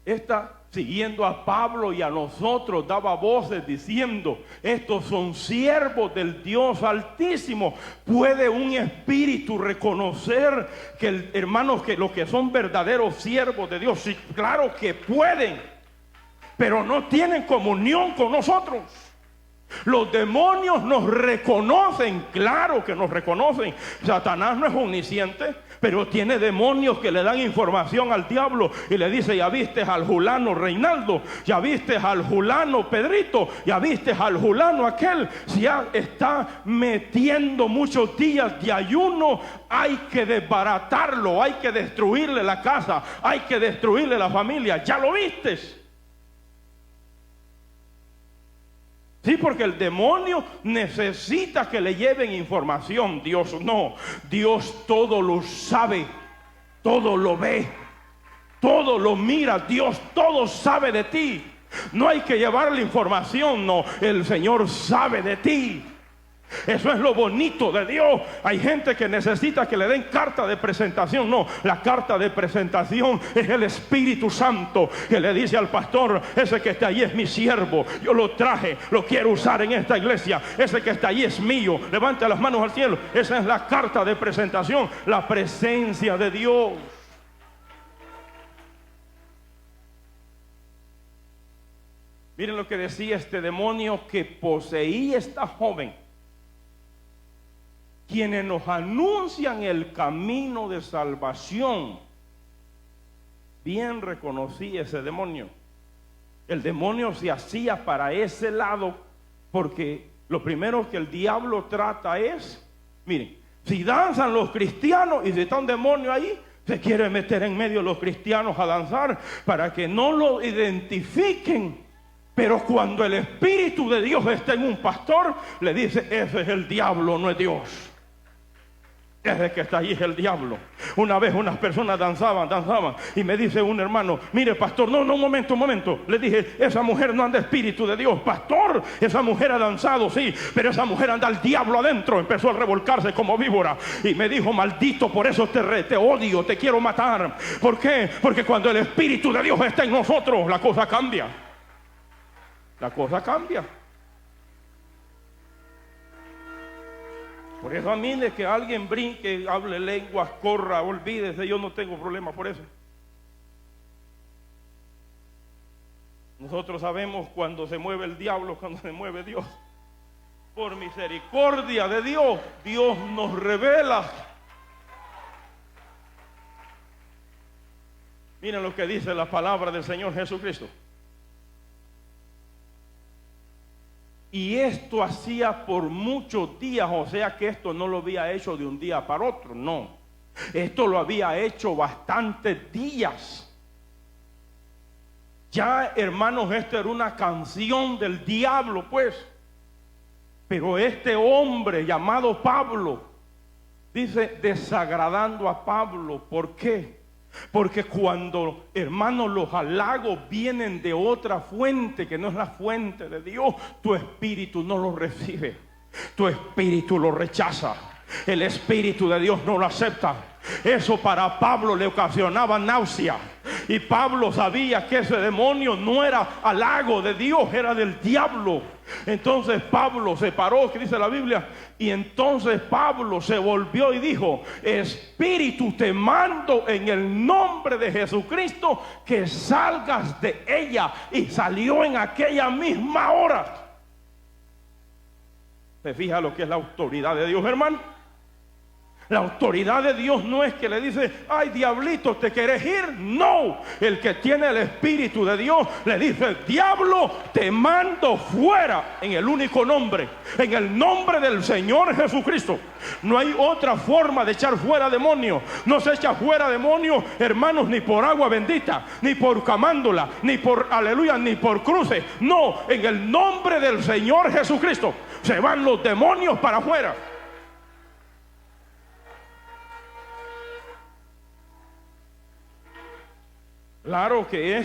[SPEAKER 1] Esta, siguiendo a Pablo y a nosotros, daba voces diciendo: estos son siervos del Dios Altísimo. ¿Puede un espíritu reconocer que hermanos, que los que son verdaderos siervos de Dios? Sí, claro que pueden, pero no tienen comunión con nosotros. Los demonios nos reconocen, claro que nos reconocen. Satanás no es omnisciente, pero tiene demonios que le dan información al diablo y le dice: ya viste al fulano Reinaldo, ya viste al fulano Pedrito, ya viste al fulano aquel. Si ya está metiendo muchos días de ayuno, hay que desbaratarlo, hay que destruirle la casa, hay que destruirle la familia. ¿Ya lo vistes? Sí, porque el demonio necesita que le lleven información. Dios no. Dios todo lo sabe, todo lo ve, todo lo mira. Dios todo sabe de ti. No hay que llevarle información, no. El Señor sabe de ti. Eso es lo bonito de Dios. Hay gente que necesita que le den carta de presentación. No, la carta de presentación es el Espíritu Santo que le dice al pastor: ese que está ahí es mi siervo, yo lo traje, lo quiero usar en esta iglesia. Ese que está ahí es mío, levante las manos al cielo. Esa es la carta de presentación, la presencia de Dios. Miren lo que decía este demonio que poseía esta joven: quienes nos anuncian el camino de salvación. Bien reconocí ese demonio. El demonio se hacía para ese lado, porque lo primero que el diablo trata es, miren, si danzan los cristianos y si está un demonio ahí, se quiere meter en medio de los cristianos a danzar para que no lo identifiquen. Pero cuando el Espíritu de Dios está en un pastor, le dice: ese es el diablo, no es Dios. Desde que está allí es el diablo. Una vez unas personas danzaban y me dice un hermano: mire pastor, no, un momento. Le dije: esa mujer no anda espíritu de Dios. Pastor, esa mujer ha danzado, sí, pero esa mujer anda el diablo adentro. Empezó a revolcarse como víbora y me dijo: maldito, por eso te odio, te quiero matar. ¿Por qué? Porque cuando el espíritu de Dios está en nosotros, la cosa cambia. La cosa cambia. Por eso a mí, de que alguien brinque, hable lenguas, corra, olvídese, yo no tengo problema por eso. Nosotros sabemos cuando se mueve el diablo, cuando se mueve Dios. Por misericordia de Dios, Dios nos revela. Miren lo que dice la palabra del Señor Jesucristo. Y esto hacía por muchos días, o sea que esto no lo había hecho de un día para otro, no. Esto lo había hecho bastantes días. Ya, hermanos, esto era una canción del diablo, pues. Pero este hombre llamado Pablo, dice, desagradando a Pablo. ¿Por qué? Porque cuando, hermanos, los halagos vienen de otra fuente que no es la fuente de Dios, tu espíritu no lo recibe, tu espíritu lo rechaza, el espíritu de Dios no lo acepta. Eso para Pablo le ocasionaba náusea, y Pablo sabía que ese demonio no era halago de Dios, era del diablo. Entonces Pablo se paró, que dice la Biblia, y entonces Pablo se volvió y dijo: espíritu, te mando en el nombre de Jesucristo que salgas de ella. Y salió en aquella misma hora. ¿Se fija lo que es la autoridad de Dios, hermano? La autoridad de Dios no es que le dice: ay, diablito, ¿te quieres ir? No, el que tiene el espíritu de Dios le dice: diablo, te mando fuera, en el único nombre, en el nombre del Señor Jesucristo. No hay otra forma de echar fuera demonios. No se echa fuera demonios, hermanos, ni por agua bendita, ni por camándola, ni por aleluya, ni por cruces. No, en el nombre del Señor Jesucristo se van los demonios para afuera. Claro que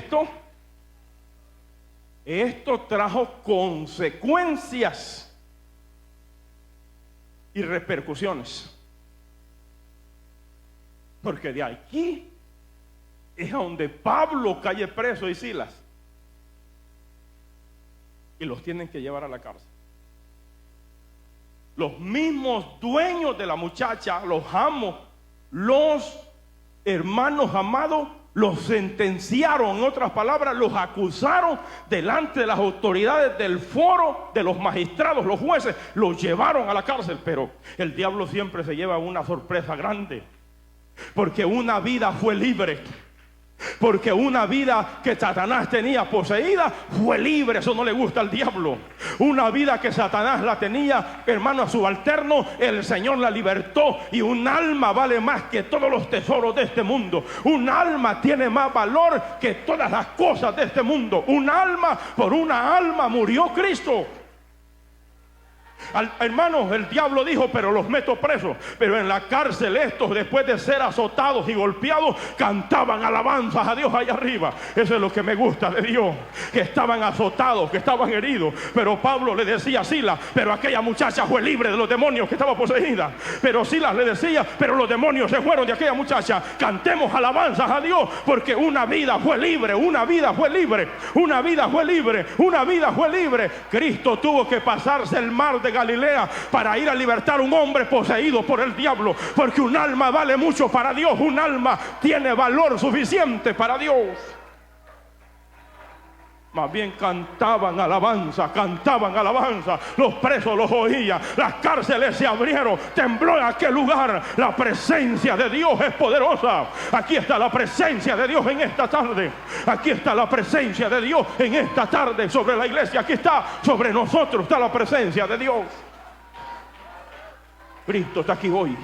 [SPEAKER 1] esto trajo consecuencias y repercusiones. Porque de aquí es a donde Pablo cae preso y Silas. Y los tienen que llevar a la cárcel. Los mismos dueños de la muchacha, los amos, los hermanos amados, los sentenciaron, en otras palabras, los acusaron delante de las autoridades del foro, de los magistrados, los jueces, los llevaron a la cárcel. Pero el diablo siempre se lleva una sorpresa grande, porque una vida fue libre. Porque una vida que Satanás tenía poseída fue libre. Eso no le gusta al diablo. Una vida que Satanás la tenía, hermano, subalterno, el Señor la libertó. Y un alma vale más que todos los tesoros de este mundo. Un alma tiene más valor que todas las cosas de este mundo. Un alma, por una alma murió Cristo. Hermanos, el diablo dijo: pero los meto presos. Pero en la cárcel estos, después de ser azotados y golpeados, cantaban alabanzas a Dios allá arriba. Eso es lo que me gusta de Dios, que estaban azotados, que estaban heridos. Pero Pablo le decía a Silas: pero aquella muchacha fue libre de los demonios que estaba poseída. Pero Silas le decía: pero los demonios se fueron de aquella muchacha. Cantemos alabanzas a Dios, porque una vida fue libre, una vida fue libre, una vida fue libre, una vida fue libre. Cristo tuvo que pasarse el mar de Galilea para ir a libertar a un hombre poseído por el diablo, porque un alma vale mucho para Dios. Un alma tiene valor suficiente para Dios. Más bien cantaban alabanza, los presos los oían, las cárceles se abrieron, tembló en aquel lugar. La presencia de Dios es poderosa. Aquí está la presencia de Dios en esta tarde. Aquí está la presencia de Dios en esta tarde sobre la iglesia. Aquí está, sobre nosotros está la presencia de Dios. Cristo está aquí hoy.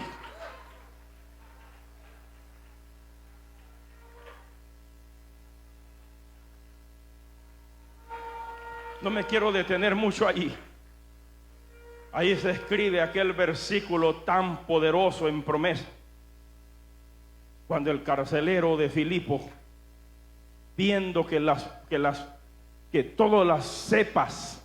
[SPEAKER 1] No me quiero detener mucho allí, Ahí se escribe aquel versículo tan poderoso en promesa. Cuando el carcelero de Filipo, viendo que todas las cepas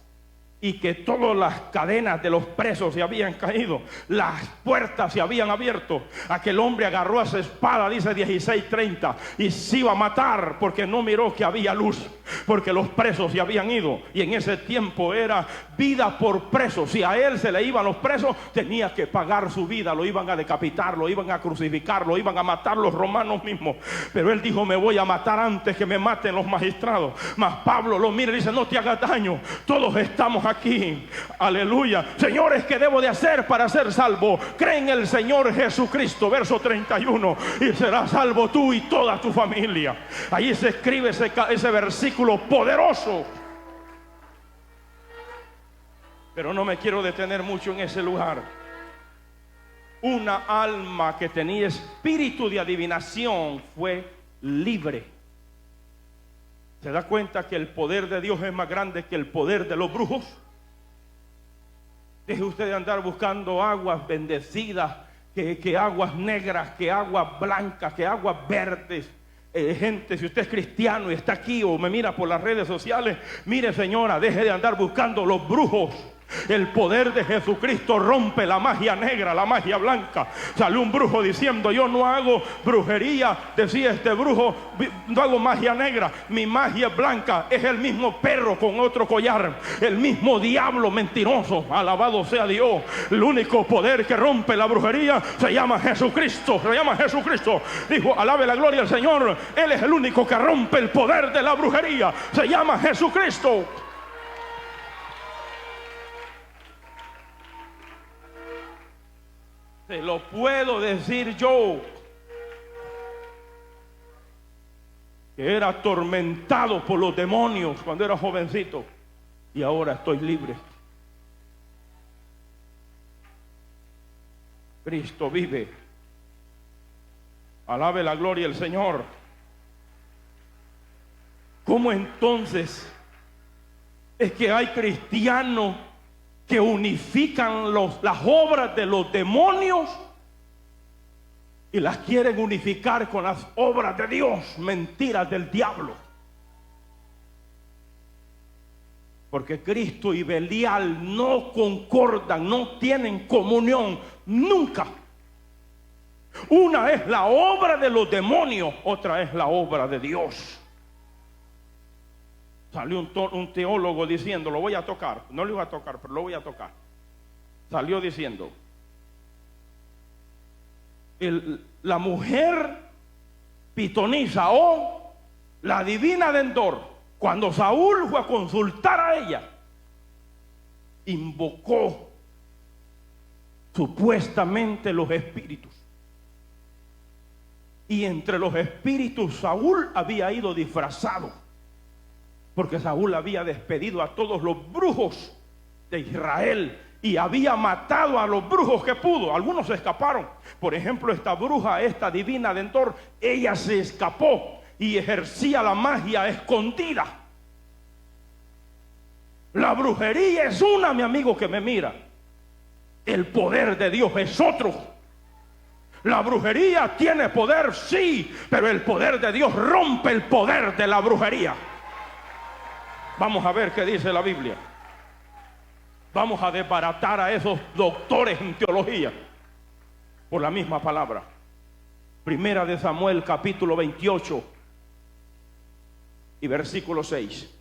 [SPEAKER 1] y que todas las cadenas de los presos se habían caído, las puertas se habían abierto, aquel hombre agarró esa espada, dice 16:30, y se iba a matar porque no miró que había luz, porque los presos se habían ido, y en ese tiempo era vida por preso. Si a él se le iban los presos, tenía que pagar su vida, lo iban a decapitar, lo iban a crucificar, lo iban a matar los romanos mismos, pero él dijo: me voy a matar antes que me maten los magistrados. Mas Pablo lo mira y dice: no te hagas daño, todos estamos aquí, aleluya. Señores, ¿qué debo de hacer para ser salvo? Cree en el Señor Jesucristo, verso 31, y serás salvo tú y toda tu familia. Allí se escribe ese versículo poderoso. Pero no me quiero detener mucho en ese lugar. Una alma que tenía espíritu de adivinación fue libre. ¿Se da cuenta que el poder de Dios es más grande que el poder de los brujos? Deje usted de andar buscando aguas bendecidas, que aguas negras, que aguas blancas, que aguas verdes. Gente, si usted es cristiano y está aquí o me mira por las redes sociales, mire, señora, deje de andar buscando los brujos. El poder de Jesucristo rompe la magia negra, la magia blanca. Salió un brujo diciendo: yo no hago brujería. Decía este brujo: no hago magia negra, mi magia es blanca. Es el mismo perro con otro collar, el mismo diablo mentiroso. Alabado sea Dios. El único poder que rompe la brujería se llama Jesucristo. Se llama Jesucristo. Dijo: alabe la gloria al Señor. Él es el único que rompe el poder de la brujería. Se llama Jesucristo. Te lo puedo decir yo, que era atormentado por los demonios cuando era jovencito, y ahora estoy libre. Cristo vive. Alabe la gloria al Señor. ¿Cómo entonces es que hay cristianos que unifican las obras de los demonios y las quieren unificar con las obras de Dios? Mentiras del diablo. Porque Cristo y Belial no concordan, no tienen comunión nunca. Una es la obra de los demonios, otra es la obra de Dios. Salió un teólogo diciendo: lo voy a tocar, no lo iba a tocar, pero lo voy a tocar. Salió diciendo: la mujer pitonisa o la divina de Endor, cuando Saúl fue a consultar a ella, invocó supuestamente los espíritus, y entre los espíritus Saúl había ido disfrazado, porque Saúl había despedido a todos los brujos de Israel y había matado a los brujos que pudo. Algunos se escaparon. Por ejemplo, esta bruja, esta divina de Endor, ella se escapó y ejercía la magia escondida. La brujería es una, mi amigo que me mira. El poder de Dios es otro. La brujería tiene poder, sí, pero el poder de Dios rompe el poder de la brujería. Vamos a ver qué dice la Biblia. Vamos a desbaratar a esos doctores en teología por la misma palabra. Primera de Samuel, capítulo 28 y versículo 6.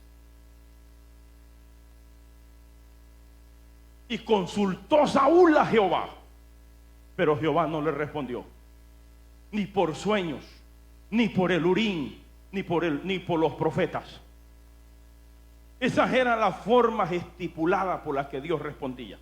[SPEAKER 1] Y consultó Saúl a Jehová, pero Jehová no le respondió, ni por sueños, ni por el Urim, ni por los profetas. Esas eran las formas estipuladas por las que Dios respondía.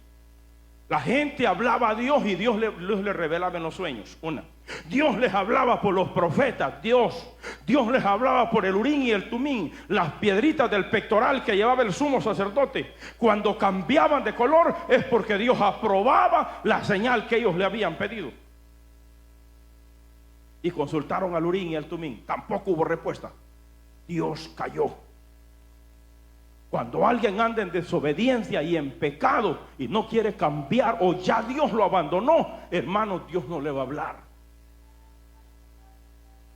[SPEAKER 1] La gente hablaba a Dios y Dios le revelaba en los sueños. Una, Dios les hablaba por los profetas. Dios les hablaba por el Urim y el Tumín, las piedritas del pectoral que llevaba el sumo sacerdote. Cuando cambiaban de color es porque Dios aprobaba la señal que ellos le habían pedido. Y consultaron al Urim y al Tumín. Tampoco hubo respuesta. Dios cayó. Cuando alguien anda en desobediencia y en pecado y no quiere cambiar, o ya Dios lo abandonó, hermano, Dios no le va a hablar.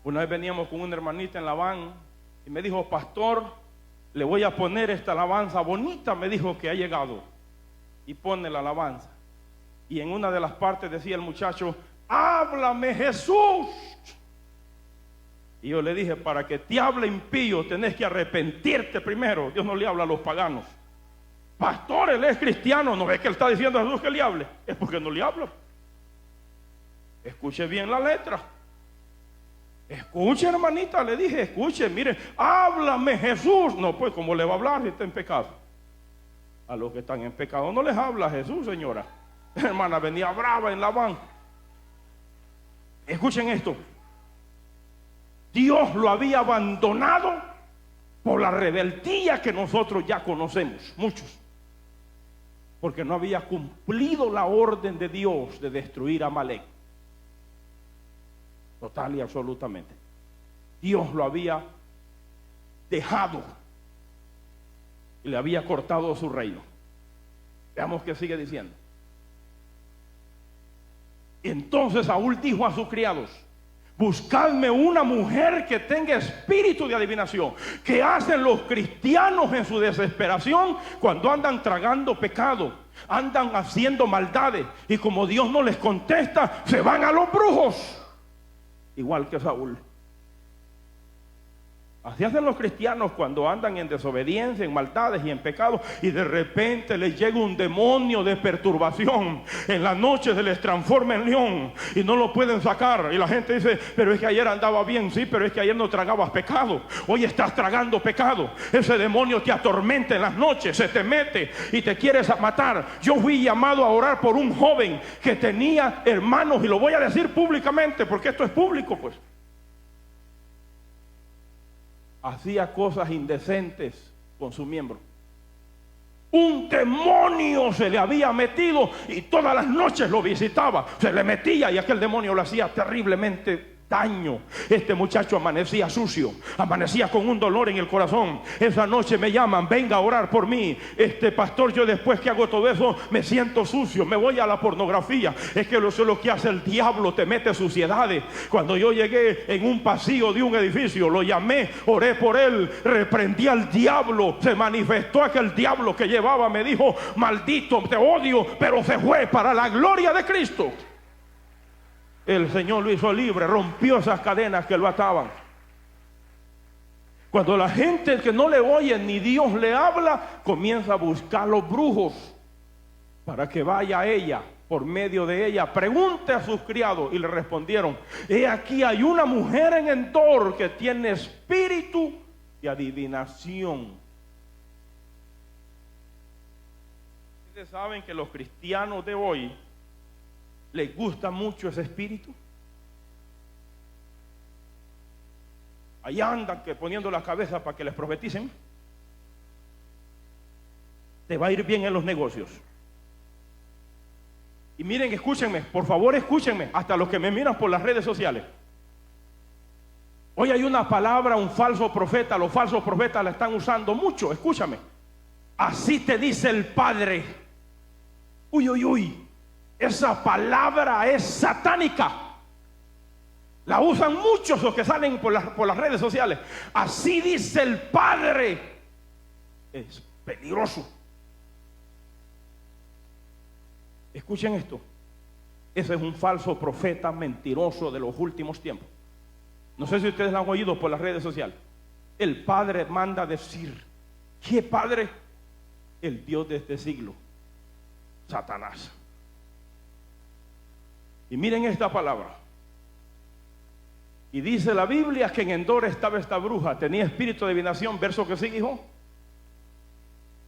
[SPEAKER 1] Una vez veníamos con una hermanita en la van y me dijo: pastor, le voy a poner esta alabanza bonita, me dijo, que ha llegado. Y pone la alabanza. Y en una de las partes decía el muchacho: háblame, Jesús. Y yo le dije: para que te hable impío tenés que arrepentirte primero. Dios no le habla a los paganos. Pastor, él es cristiano, ¿no ve que él está diciendo a Jesús que le hable? Es porque no le habla. Escuche bien la letra. Escuche, hermanita, le dije, escuche, mire, háblame, Jesús. No, pues, ¿cómo le va a hablar si está en pecado? A los que están en pecado no les habla Jesús, señora. La hermana venía brava en la van. Escuchen esto. Dios lo había abandonado por la rebeldía que nosotros ya conocemos, muchos. Porque no había cumplido la orden de Dios de destruir a Amalek. Total y absolutamente. Dios lo había dejado y le había cortado su reino. Veamos qué sigue diciendo. Entonces Saúl dijo a sus criados: buscadme una mujer que tenga espíritu de adivinación, que hacen los cristianos en su desesperación cuando andan tragando pecado, andan haciendo maldades, y como Dios no les contesta, se van a los brujos, igual que Saúl. Así hacen los cristianos cuando andan en desobediencia, en maldades y en pecados, y de repente les llega un demonio de perturbación. En la noche se les transforma en león y no lo pueden sacar. Y la gente dice: pero es que ayer andaba bien. Sí, pero es que ayer no tragabas pecado. Hoy estás tragando pecado. Ese demonio te atormenta en las noches, se te mete y te quieres matar. Yo fui llamado a orar por un joven que tenía hermanos, y lo voy a decir públicamente porque esto es público, pues. Hacía cosas indecentes con su miembro. Un demonio se le había metido y todas las noches lo visitaba. Se le metía y aquel demonio lo hacía terriblemente daño. Este muchacho amanecía sucio, amanecía con un dolor en el corazón. Esa noche me llaman: venga a orar por mí. Pastor, yo después que hago todo eso me siento sucio, me voy a la pornografía. Es que eso es lo que hace el diablo, te mete suciedades. Cuando yo llegué en un pasillo de un edificio, lo llamé, oré por él, reprendí al diablo. Se manifestó aquel diablo que llevaba, me dijo: maldito, te odio, pero se fue para la gloria de Cristo. El Señor lo hizo libre, rompió esas cadenas que lo ataban. Cuando la gente que no le oye ni Dios le habla, comienza a buscar los brujos para que vaya a ella, por medio de ella, pregunte a sus criados. Y le respondieron: he aquí hay una mujer en Endor que tiene espíritu de adivinación. Ustedes saben que los cristianos de hoy les gusta mucho ese espíritu. Ahí andan que poniendo la cabeza para que les profeticen. Te va a ir bien en los negocios. Y miren, escúchenme, por favor escúchenme, hasta los que me miran por las redes sociales. Hoy hay una palabra, un falso profeta. Los falsos profetas la están usando mucho. Escúchame: así te dice el Padre. Uy, uy, uy. Esa palabra es satánica. La usan muchos los que salen por las redes sociales. Así dice el Padre. Es peligroso. Escuchen esto. Ese es un falso profeta mentiroso de los últimos tiempos. No sé si ustedes lo han oído por las redes sociales. El Padre manda decir. ¿Qué Padre? El Dios de este siglo, Satanás. Y miren esta palabra. Y dice la Biblia que en Endor estaba esta bruja, tenía espíritu de adivinación. Verso que sigue, hijo.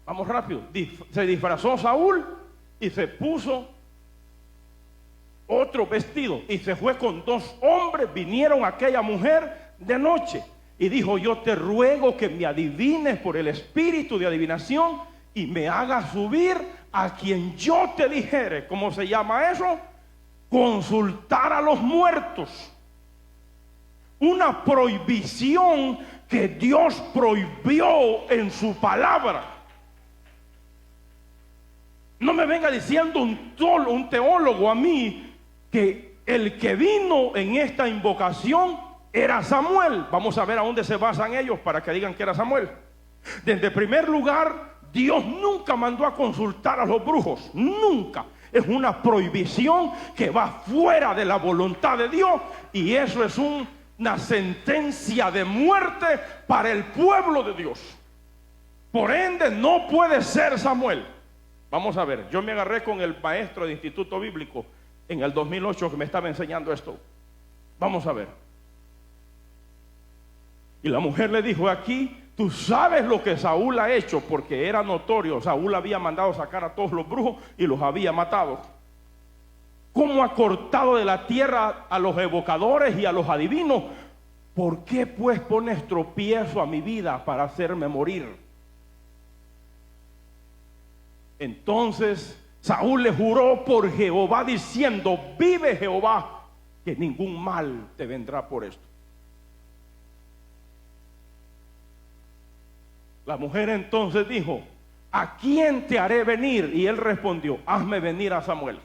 [SPEAKER 1] Vamos rápido. Se disfrazó Saúl y se puso otro vestido y se fue con 2 hombres. Vinieron a aquella mujer de noche y dijo: yo te ruego que me adivines por el espíritu de adivinación y me hagas subir a quien yo te dijere. ¿Cómo se llama eso? Consultar a los muertos. Una prohibición que Dios prohibió en su palabra. No me venga diciendo un teólogo a mí que el que vino en esta invocación era Samuel. Vamos a ver a dónde se basan ellos para que digan que era Samuel. Desde primer lugar, Dios nunca mandó a consultar a los brujos, nunca. Es una prohibición que va fuera de la voluntad de Dios, y eso es una sentencia de muerte para el pueblo de Dios. Por ende, no puede ser Samuel. Vamos a ver, yo me agarré con el maestro de Instituto Bíblico en el 2008 que me estaba enseñando esto. Vamos a ver. Y la mujer le dijo: aquí tú sabes lo que Saúl ha hecho, porque era notorio. Saúl había mandado sacar a todos los brujos y los había matado. ¿Cómo ha cortado de la tierra a los evocadores y a los adivinos? ¿Por qué pues pones tropiezo a mi vida para hacerme morir? Entonces Saúl le juró por Jehová diciendo: vive Jehová, que ningún mal te vendrá por esto. La mujer entonces dijo: ¿a quién te haré venir? Y él respondió: hazme venir a Samuel.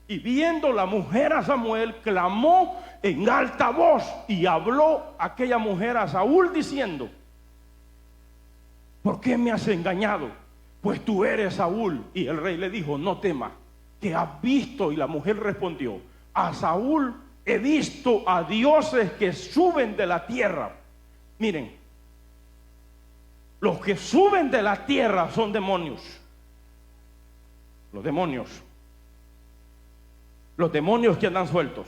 [SPEAKER 1] Y viendo la mujer a Samuel, clamó en alta voz, y habló aquella mujer a Saúl diciendo: ¿por qué me has engañado? Pues tú eres Saúl. Y el rey le dijo: no temas, que has visto. Y la mujer respondió: a Saúl he visto a dioses que suben de la tierra. Miren, los que suben de la tierra son demonios. Los demonios que andan sueltos.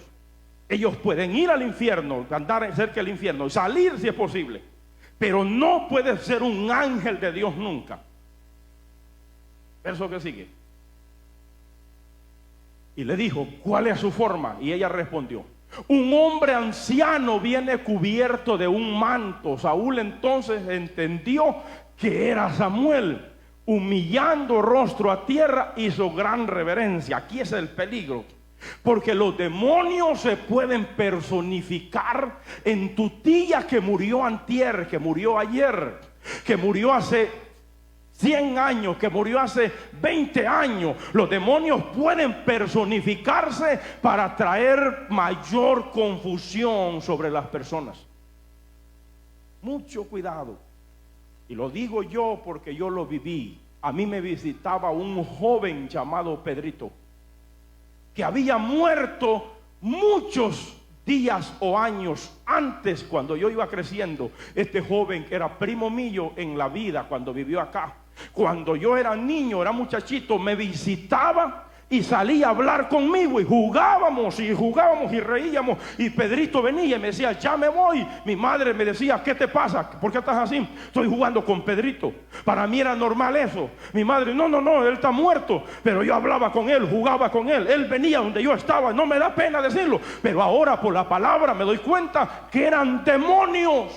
[SPEAKER 1] Ellos pueden ir al infierno, andar cerca del infierno y salir si es posible, pero no puede ser un ángel de Dios nunca. Verso que sigue. Y le dijo: ¿cuál es su forma? Y ella respondió: un hombre anciano viene cubierto de un manto. Saúl entonces entendió que era Samuel. Humillando rostro a tierra, hizo gran reverencia. Aquí es el peligro, porque los demonios se pueden personificar en tu tía que murió antier, que murió ayer, que murió hace 100 años, que murió hace 20 años. Los demonios pueden personificarse para traer mayor confusión sobre las personas. Mucho cuidado. Y lo digo yo porque yo lo viví. A mí me visitaba un joven llamado Pedrito, que había muerto muchos días o años antes, cuando yo iba creciendo. Este joven que era primo mío en la vida cuando vivió acá, cuando yo era niño, era muchachito, me visitaba y salía a hablar conmigo, y jugábamos y reíamos, y Pedrito venía y me decía: ya me voy. Mi madre me decía: ¿qué te pasa? ¿Por qué estás así? Estoy jugando con Pedrito. Para mí era normal eso. Mi madre: no, él está muerto. Pero yo hablaba con él, jugaba con él, él venía donde yo estaba. No me da pena decirlo, pero ahora por la palabra me doy cuenta que eran demonios.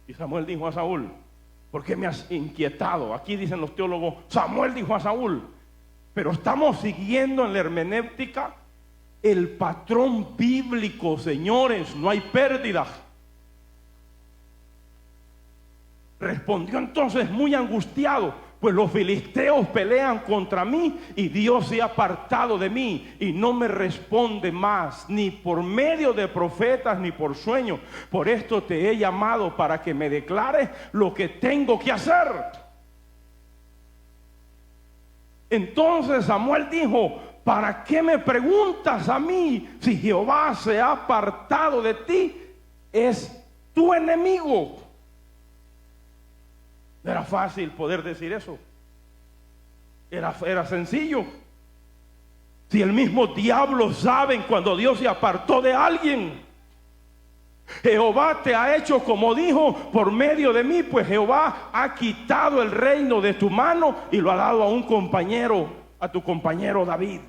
[SPEAKER 1] Y Samuel dijo a Saúl: ¿por qué me has inquietado? Aquí dicen los teólogos: Samuel dijo a Saúl. Pero estamos siguiendo en la hermenéutica el patrón bíblico, señores. No hay pérdida. Respondió entonces muy angustiado: pues los filisteos pelean contra mí, y Dios se ha apartado de mí y no me responde más, ni por medio de profetas ni por sueño. Por esto te he llamado, para que me declares lo que tengo que hacer. Entonces Samuel dijo: ¿para qué me preguntas a mí? Si Jehová se ha apartado de ti, es tu enemigo. No era fácil poder decir eso. Era sencillo. Si el mismo diablo sabe cuando Dios se apartó de alguien. Jehová te ha hecho como dijo por medio de mí, pues Jehová ha quitado el reino de tu mano y lo ha dado a un compañero, a tu compañero David.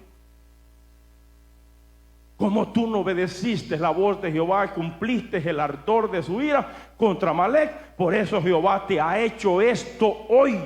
[SPEAKER 1] Como tú no obedeciste la voz de Jehová y cumpliste el ardor de su ira contra Amalec, por eso Jehová te ha hecho esto hoy.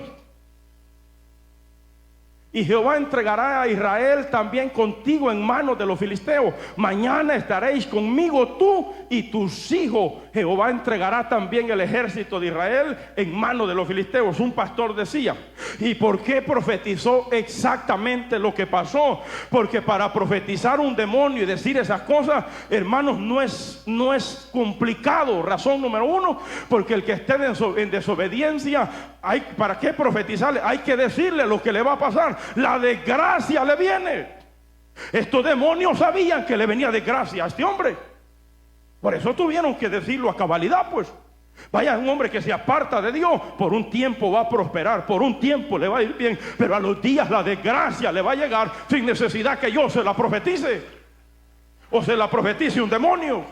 [SPEAKER 1] y Jehová entregará a Israel también contigo en manos de los filisteos. Mañana estaréis conmigo tú y tus hijos. Jehová entregará también el ejército de Israel en manos de los filisteos. Un pastor decía, ¿y por qué profetizó exactamente lo que pasó? Porque para profetizar un demonio y decir esas cosas, hermanos, no es complicado. Razón número uno, porque el que esté en desobediencia, ¿para qué profetizarle? Hay que decirle lo que le va a pasar. La desgracia le viene. Estos demonios sabían que le venía desgracia a este hombre. Por eso tuvieron que decirlo a cabalidad, pues. Vaya, un hombre que se aparta de Dios, por un tiempo va a prosperar, por un tiempo le va a ir bien, pero a los días la desgracia le va a llegar sin necesidad que yo se la profetice o se la profetice un demonio.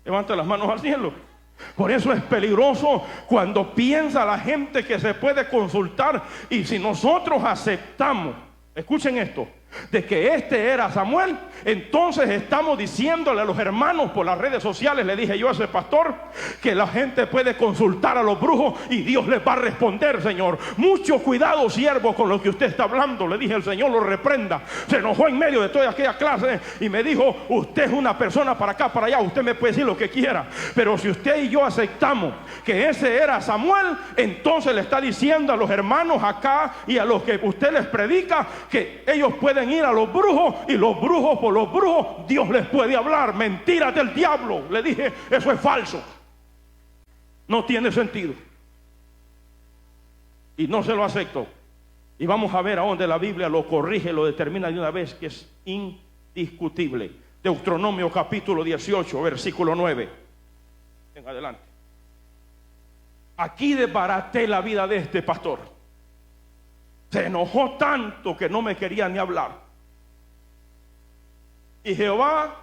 [SPEAKER 1] Levanta las manos al cielo. Por eso es peligroso cuando piensa la gente que se puede consultar, y si nosotros aceptamos, escuchen esto, de que este era Samuel, entonces estamos diciéndole a los hermanos por las redes sociales, le dije yo a ese pastor, que la gente puede consultar a los brujos y Dios les va a responder, Señor. Mucho cuidado, siervo, con lo que usted está hablando. Le dije, el Señor lo reprenda. Se enojó en medio de toda aquella clase y me dijo, usted es una persona para acá, para allá, usted me puede decir lo que quiera, pero si usted y yo aceptamos que ese era Samuel, entonces le está diciendo a los hermanos acá y a los que usted les predica que ellos pueden ir a los brujos, y los brujos, por los brujos Dios les puede hablar. Mentiras del diablo. Le dije, eso es falso, no tiene sentido, y no se lo acepto. Y vamos a ver a dónde la Biblia lo corrige, lo determina de una vez, que es indiscutible. Deuteronomio capítulo 18 versículo 9 en adelante. Aquí desbaraté la vida de este pastor. Se enojó tanto que no me quería ni hablar. Y Jehová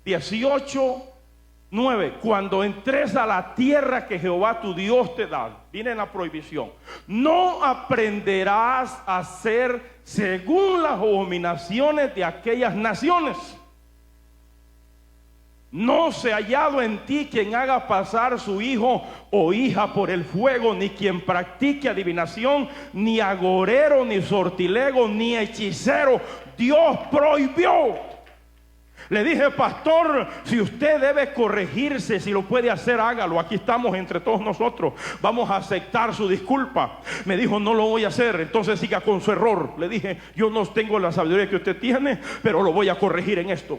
[SPEAKER 1] 18:9, cuando entres a la tierra que Jehová tu Dios te da, viene la prohibición, no aprenderás a hacer según las abominaciones de aquellas naciones. No se ha hallado en ti quien haga pasar su hijo o hija por el fuego, ni quien practique adivinación, ni agorero, ni sortilego, ni hechicero. Dios prohibió. Le dije, pastor, si usted debe corregirse, si lo puede hacer, hágalo. Aquí estamos entre todos nosotros, vamos a aceptar su disculpa. Me dijo, no lo voy a hacer, entonces siga con su error. Le dije, yo no tengo la sabiduría que usted tiene, pero lo voy a corregir en esto.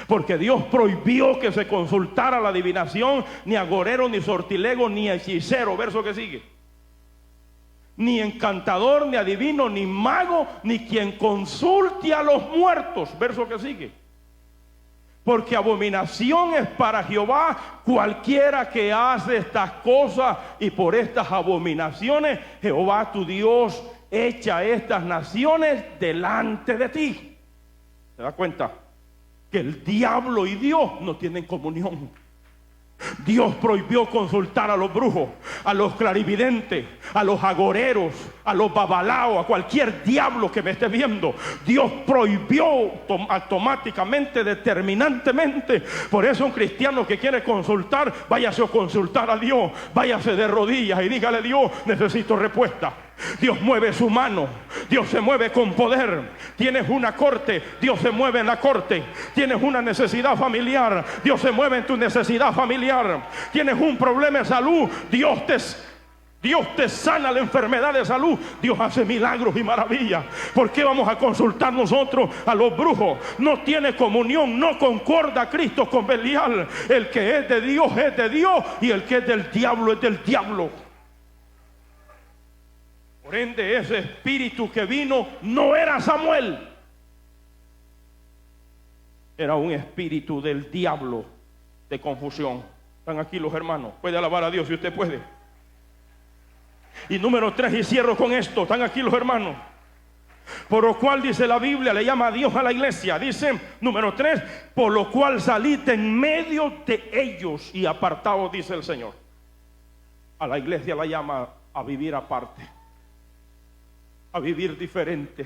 [SPEAKER 1] Porque Dios prohibió que se consultara la adivinación, ni agorero, ni sortilego, ni hechicero. Verso que sigue. Ni encantador, ni adivino, ni mago, ni quien consulte a los muertos. Verso que sigue. Porque abominación es para Jehová cualquiera que hace estas cosas, y por estas abominaciones Jehová tu Dios echa estas naciones delante de ti. ¿Se da cuenta? Que el diablo y Dios no tienen comunión. Dios prohibió consultar a los brujos, a los clarividentes, a los agoreros, a los babalaos, a cualquier diablo que me esté viendo. Dios prohibió automáticamente, determinantemente. Por eso un cristiano que quiere consultar, váyase a consultar a Dios, váyase de rodillas y dígale, Dios, necesito respuesta. Dios mueve su mano, Dios se mueve con poder. Tienes una corte, Dios se mueve en la corte. Tienes una necesidad familiar, Dios se mueve en tu necesidad familiar. Tienes un problema de salud, Dios te sana la enfermedad de salud. Dios hace milagros y maravillas. ¿Por qué vamos a consultar nosotros a los brujos? No tiene comunión, no concorda Cristo con Belial. El que es de Dios, y el que es del diablo, es del diablo. Por ende, ese espíritu que vino no era Samuel, era un espíritu del diablo de confusión. Están aquí los hermanos, puede alabar a Dios si usted puede. Y número 3, y cierro con esto, están aquí los hermanos. Por lo cual dice la Biblia, le llama a Dios a la iglesia, dice número 3, por lo cual salid en medio de ellos y apartaos, dice el Señor. A la iglesia la llama a vivir aparte, a vivir diferente,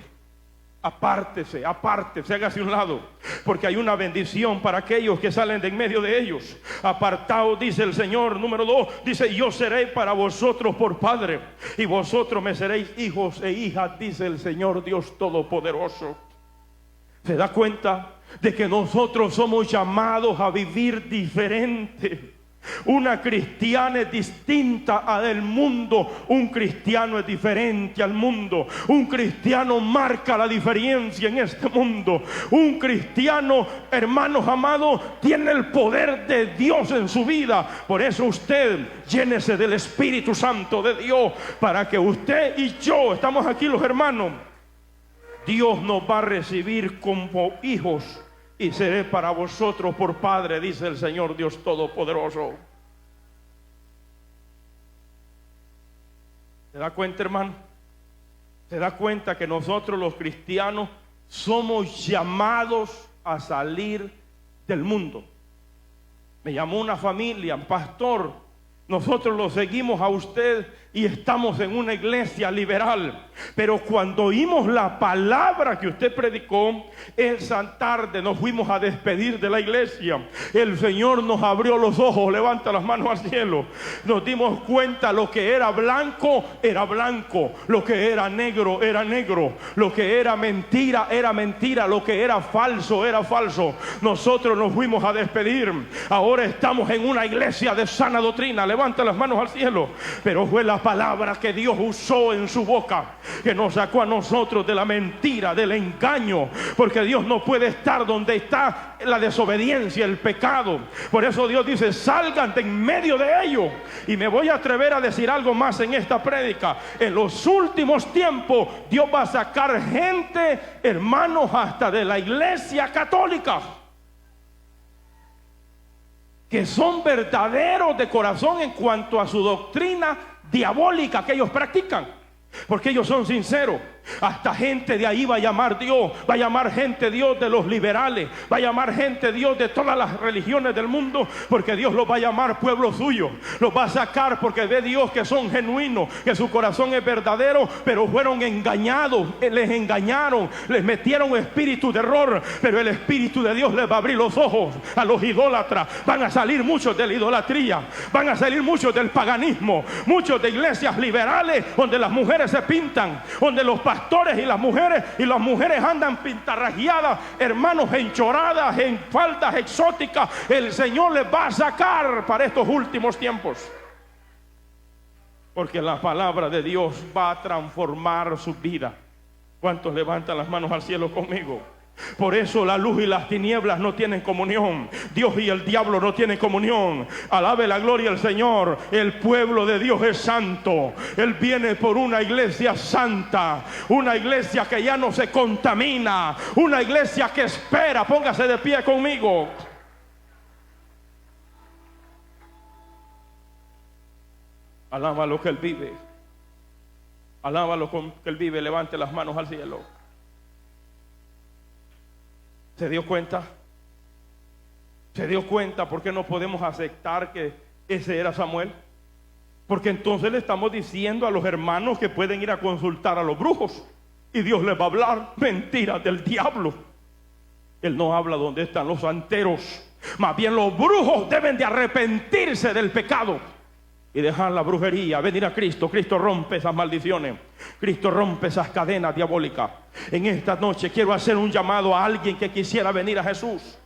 [SPEAKER 1] Apártese, apártese, hágase un lado, porque hay una bendición para aquellos que salen de en medio de ellos. Apartaos, dice el Señor. Número 2, dice: yo seré para vosotros por padre, y vosotros me seréis hijos e hijas, dice el Señor Dios Todopoderoso. ¿Se da cuenta de que nosotros somos llamados a vivir diferente? Una cristiana es distinta a del mundo. Un cristiano es diferente al mundo. Un cristiano marca la diferencia en este mundo. Un cristiano, hermanos amados, tiene el poder de Dios en su vida. Por eso usted llénese del Espíritu Santo de Dios, para que usted y yo, estamos aquí los hermanos, Dios nos va a recibir como hijos. Y seré para vosotros por padre, dice el Señor Dios Todopoderoso. ¿Se da cuenta, hermano? ¿Se da cuenta que nosotros los cristianos somos llamados a salir del mundo? Me llamó una familia: pastor, nosotros lo seguimos a usted y estamos en una iglesia liberal, pero cuando oímos la palabra que usted predicó, esa tarde nos fuimos a despedir de la iglesia. El Señor nos abrió los ojos, levanta las manos al cielo. Nos dimos cuenta: lo que era blanco, era blanco. Lo que era negro, era negro. Lo que era mentira, era mentira. Lo que era falso, era falso. Nosotros nos fuimos a despedir. Ahora estamos en una iglesia de sana doctrina. Levanta las manos al cielo. Pero fue la palabra que Dios usó en su boca que nos sacó a nosotros de la mentira, del engaño, porque Dios no puede estar donde está la desobediencia, el pecado. Por eso Dios dice: salgan de en medio de ellos. Y me voy a atrever a decir algo más en esta prédica: en los últimos tiempos Dios va a sacar gente, hermanos, hasta de la iglesia católica, que son verdaderos de corazón en cuanto a su doctrina diabólica que ellos practican, porque ellos son sinceros. Hasta gente de ahí va a llamar Dios. Va a llamar gente Dios de los liberales. Va a llamar gente Dios de todas las religiones del mundo, porque Dios los va a llamar pueblo suyo. Los va a sacar porque ve Dios que son genuinos, que su corazón es verdadero, pero fueron engañados. Les engañaron, les metieron espíritu de error, pero el Espíritu de Dios les va a abrir los ojos a los idólatras. Van a salir muchos de la idolatría, van a salir muchos del paganismo, muchos de iglesias liberales donde las mujeres se pintan, donde los pastores y las mujeres andan pintarrajeadas, hermanos, enchoradas, en faldas exóticas. El Señor les va a sacar para estos últimos tiempos, porque la palabra de Dios va a transformar su vida. ¿Cuántos levantan las manos al cielo conmigo? Por eso la luz y las tinieblas no tienen comunión. Dios y el diablo no tienen comunión. Alabe la gloria al Señor. El pueblo de Dios es santo. Él viene por una iglesia santa, una iglesia que ya no se contamina, una iglesia que espera. Póngase de pie conmigo. Alaba lo que Él vive. Alaba lo que Él vive. Levante las manos al cielo. ¿Se dio cuenta? ¿Se dio cuenta por qué no podemos aceptar que ese era Samuel? Porque entonces le estamos diciendo a los hermanos que pueden ir a consultar a los brujos y Dios les va a hablar mentiras del diablo. Él no habla donde están los santeros. Más bien los brujos deben de arrepentirse del pecado y dejar la brujería, venir a Cristo. Cristo rompe esas maldiciones. Cristo rompe esas cadenas diabólicas. En esta noche quiero hacer un llamado a alguien que quisiera venir a Jesús.